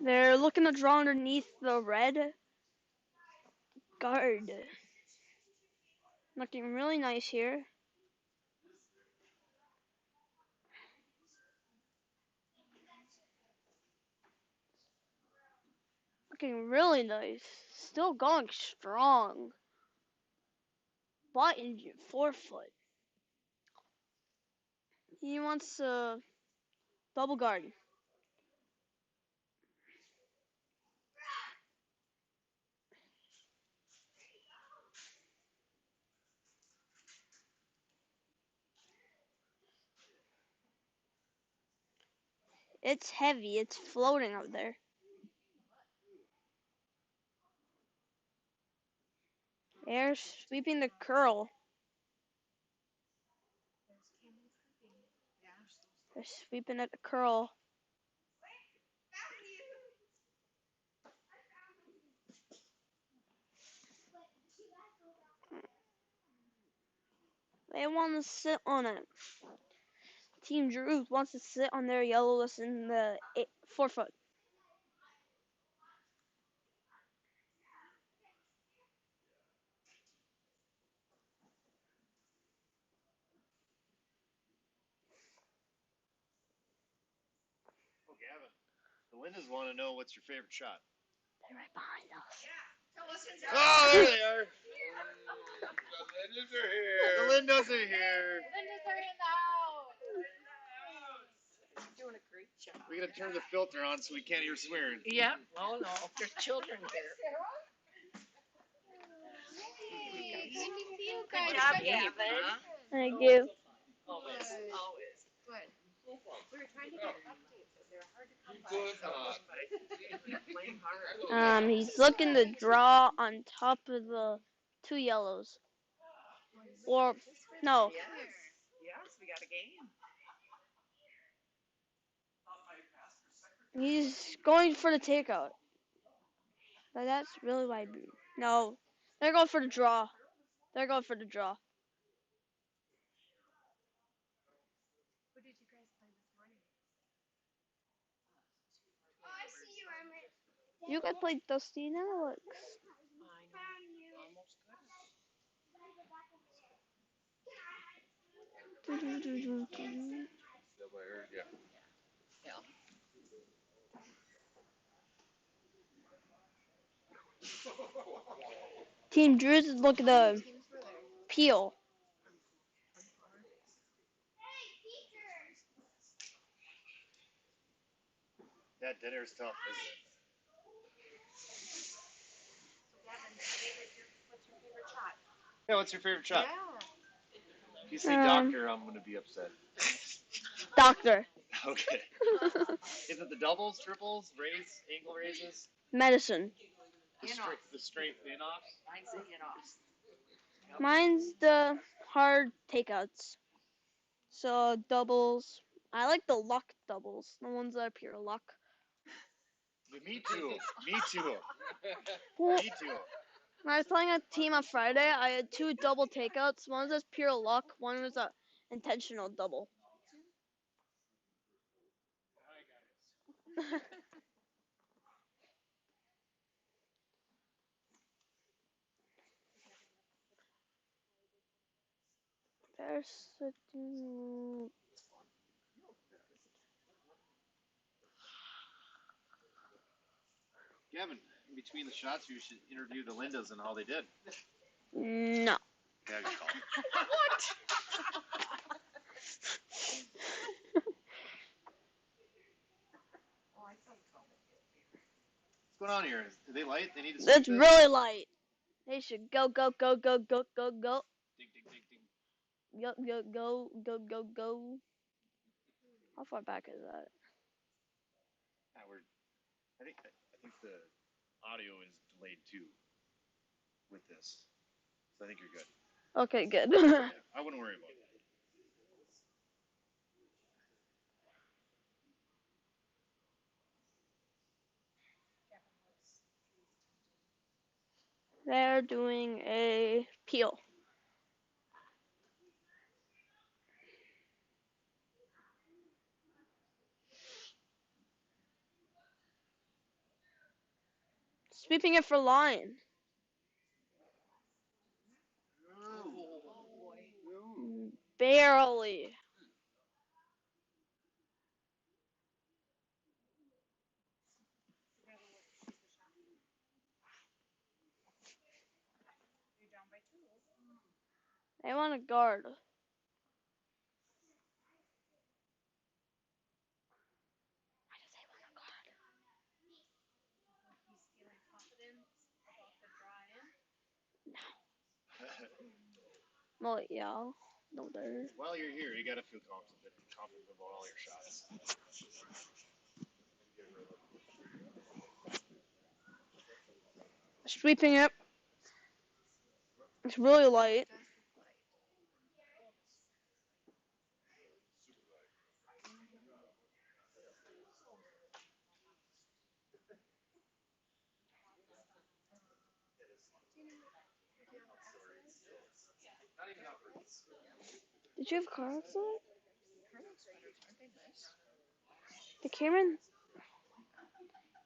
They're looking to draw underneath the red guard. Looking really nice here. Looking really nice. Still going strong. But in 4-foot. He wants a double guard. It's heavy. It's floating out there. They're sweeping the curl. They're sweeping at the curl. They want to sit on it. Team Drew wants to sit on their yellow list in the 4-foot. Oh, Gavin. The Lindas want to know what's your favorite shot. They're right behind us. Oh, there they are. The Lindas are here. The Lindas are here. Linda's are in the house. Doing a great job. We got to turn the filter on so we can't hear swearing. Yeah. Oh no, there's children here. Good job, Gavin. Thank you. Always. Good. We were trying to get updates, but they're hard to come by. Good on. But playing hard. He's looking to draw on top of the 2 yellows. Or, no. Yes, we got a game. He's going for the takeout. But that's really why. No. They're going for the draw. They're going for the draw. Who did you guys play this morning? You guys played Dusty and Alex. I know. Almost good. Yeah. Team Drews is looking to peel. That dinner's tough, isn't it? So Gavin, what's your favorite shot? Yeah, what's your favorite shot? Yeah. If you say doctor, I'm going to be upset. Doctor. Okay. Is it the doubles, triples, raise, ankle raises? Medicine. The straight in-offs? Mine's the in-offs. Mine's the hard takeouts. So doubles. I like the luck doubles. The ones that are pure luck. Me too. Me too. Well, Me too. when I was playing a team on Friday, I had 2 double takeouts. One was pure luck. One was a intentional double. There's Gavin, in between the shots, you should interview the Lindas and how they did. no. Yeah, good call. Oh, I thought so. Let's going on here? Are they light? They need to That's sweep it? really light. They should go, go, go, go, go, go, go. Dig, dig, dig, dig. Go, go, go, go, go, go. How far back is that? Yeah, I think the audio is delayed too with this, so I think you're good. Okay, good. Yeah, I wouldn't worry about that. They're doing a peel. Sweeping it for line. Oh boy. Barely. You're down by 2. They want to guard. Why do they want to guard? He's feeling confident about the drive. Well, yeah. No, there. While you're here, you gotta feel confident about all your shots. Sweeping it. It's really light. Does look light. Do you have access? Did you have cards on? Curling sweaters, aren't they nice? The Cameron.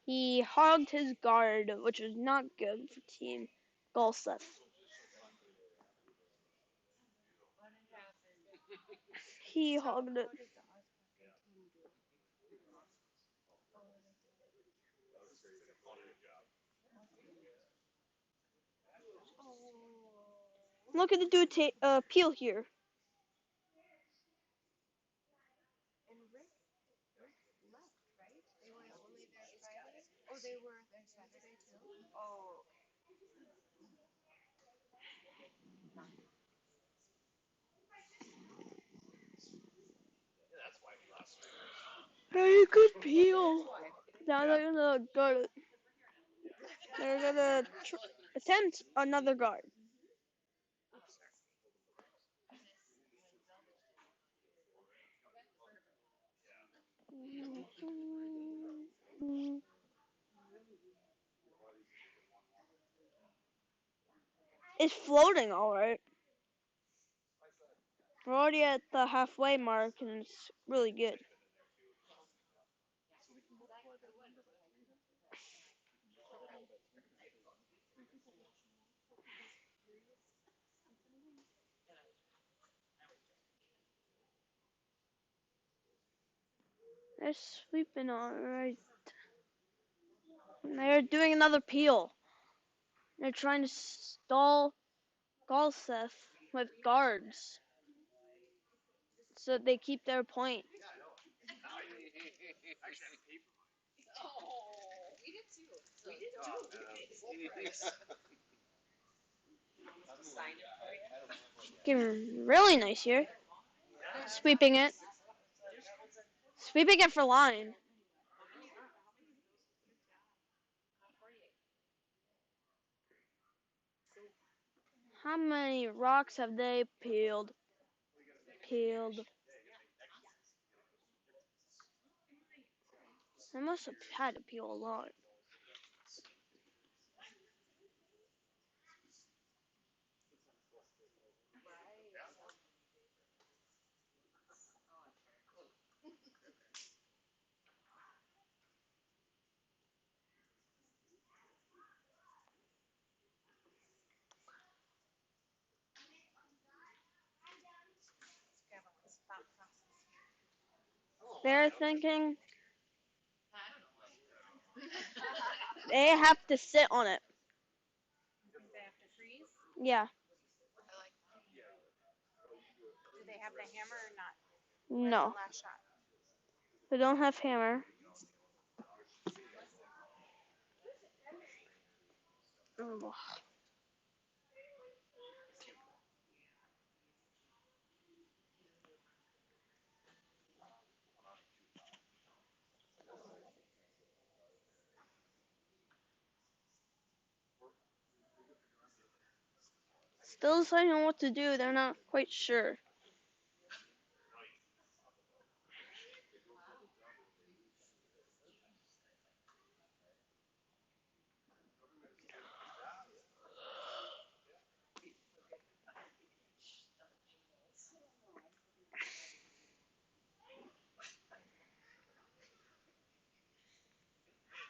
He hogged his guard, which was not good for Team Golseth. What happened? He So, hogged it. how did the Osborne team do? Oh, oh. Look at the dude peel here. And Rick left, right? They were only there Friday. Oh, they were there Saturday too. Oh, Very good that's peel. why. Now they're gonna guard it. They're gonna attempt another guard. Oh, sorry. It's floating alright. We're already at the halfway mark and it's really good. So we can multiply that number by 3 then? We can multiply that by 3. 3 people watching. They're sweeping alright. They're doing another peel. They're trying to stall Galseth with guards so that they keep their point. Oh, we did too. We did too. Sign it for you. Getting really nice here. Sweeping it. Sweeping it for line. How many rocks have they peeled? Peeled. They must have had to peel a lot. They're thinking they have to sit on it. They have to freeze. Yeah. I like that. Do they have the hammer or not? No. Last shot. They don't have hammer. Oh. Still deciding on what to do. They're not quite sure.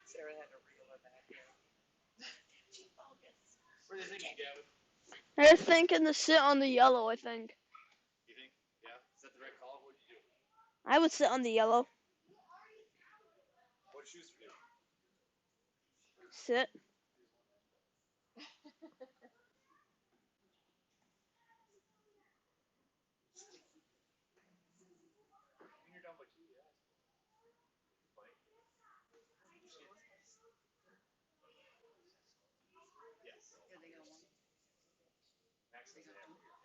Sarah had to reel her back in. What do you think, Gavin? They're thinking to sit on the yellow, I think. You think? Yeah? Is that the right call? What did you do? I would sit on the yellow. What did Schuster do? Sit. And you're down by 2, yeah. Fine. Yes. Yeah, they got one. Max doesn't have it. Yeah.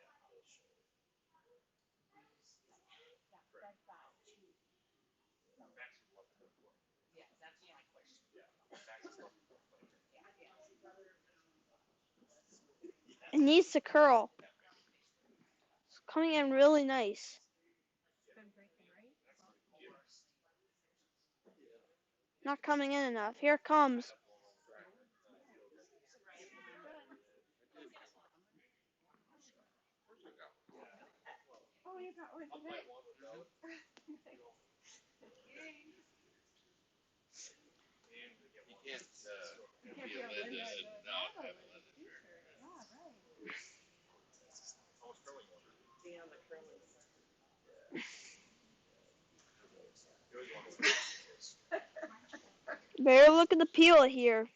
Max is left foot for. Yeah, that's my question. Yeah. Max is left foot player. It needs to curl. It's coming in really nice. It's been breaking, right? Not coming in enough. Here it comes. Oh, you got one. Up by 1 without it. You can't be a lid not have a lid. Yeah, right. I was curling one. Be on the curling. You always want to. Better look at the peel here.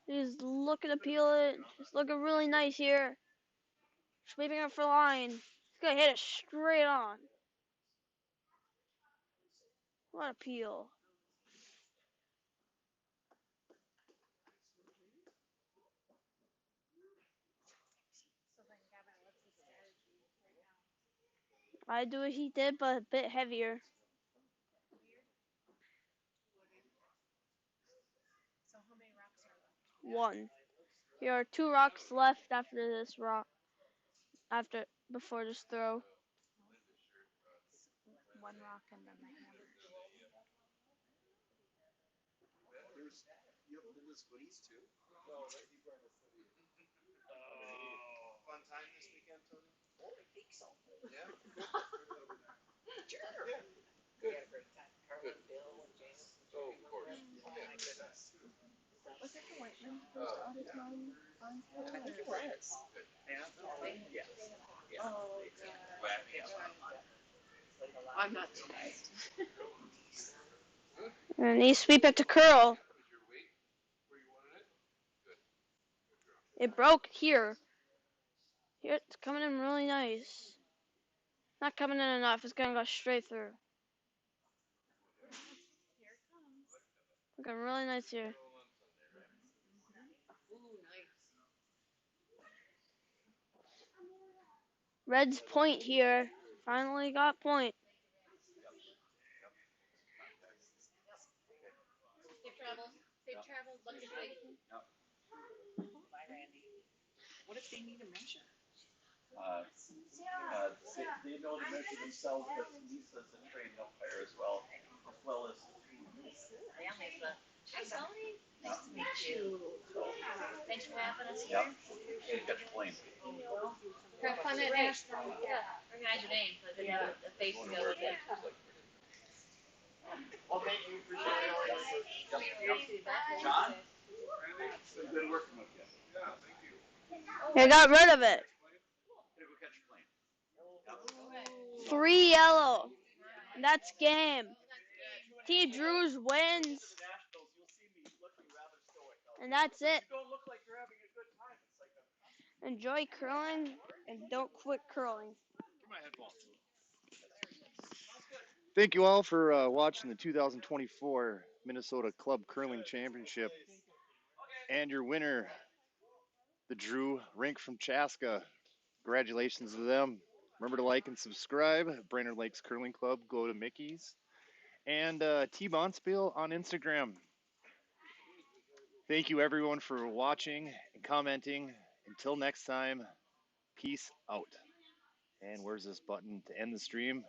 Just looking to peel it. It's looking really nice here. Sweeping it for line. He's gonna hit it straight on. What a peel. So then, Gavin, what's the strategy right now? I do what he did, but a bit heavier. So how many rocks are left? One. Here are 2 rocks left after this rock. Before this throw. One rock and then the hammer. You have Linda's goodies too? No, he brought us hoodies. Oh. Fun time this weekend, Tony? Oh, I think so. Yeah? Sure. Yeah. Good. We had a great time. Carla, Bill, and James. Oh, of course. Oh, my goodness. Was it the Whiteman first auditorium on tour? I think it was. Yeah? Yes. Yeah. Oh, I'm not surprised. And he sweep it to curl. Was your weight where you wanted it? Good. It broke here. Here it's coming in really nice. Not coming in enough. It's gonna go straight through. Here it comes. Looking really nice here. Ooh, nice. Red's point here. Finally got point. Safe travels. Safe travels. Lucky big. Bye, Randy. What if they need a measure? They know to measure themselves, but Lisa's a trained umpire as well as the team. Yeah, Lisa. Hi, Sally. Nice to meet you. Thanks for having us here. They catch flame. Have fun at Ashburn. Yeah. Recognize your name, so I didn't have a face to go with it. Well, thank you. Appreciate it. John, it's been good working with you. Yeah, thank you. They got rid of it. Gotta go catch flame. 3 yellow. And that's game. T. Drews wins. And that's it. You don't look like you're having a good time. It's like Enjoy curling and don't quit curling. Get my headphones. Thank you all for watching the 2024 Minnesota Club Curling Championship. And your winner, the Drew Rink from Chaska. Congratulations to them. Remember to like and subscribe. Brainerd Lakes Curling Club, go to Mickey's. And T Bonspiel on Instagram. Thank you everyone for watching and commenting. Until next time, peace out. And where's this button to end the stream?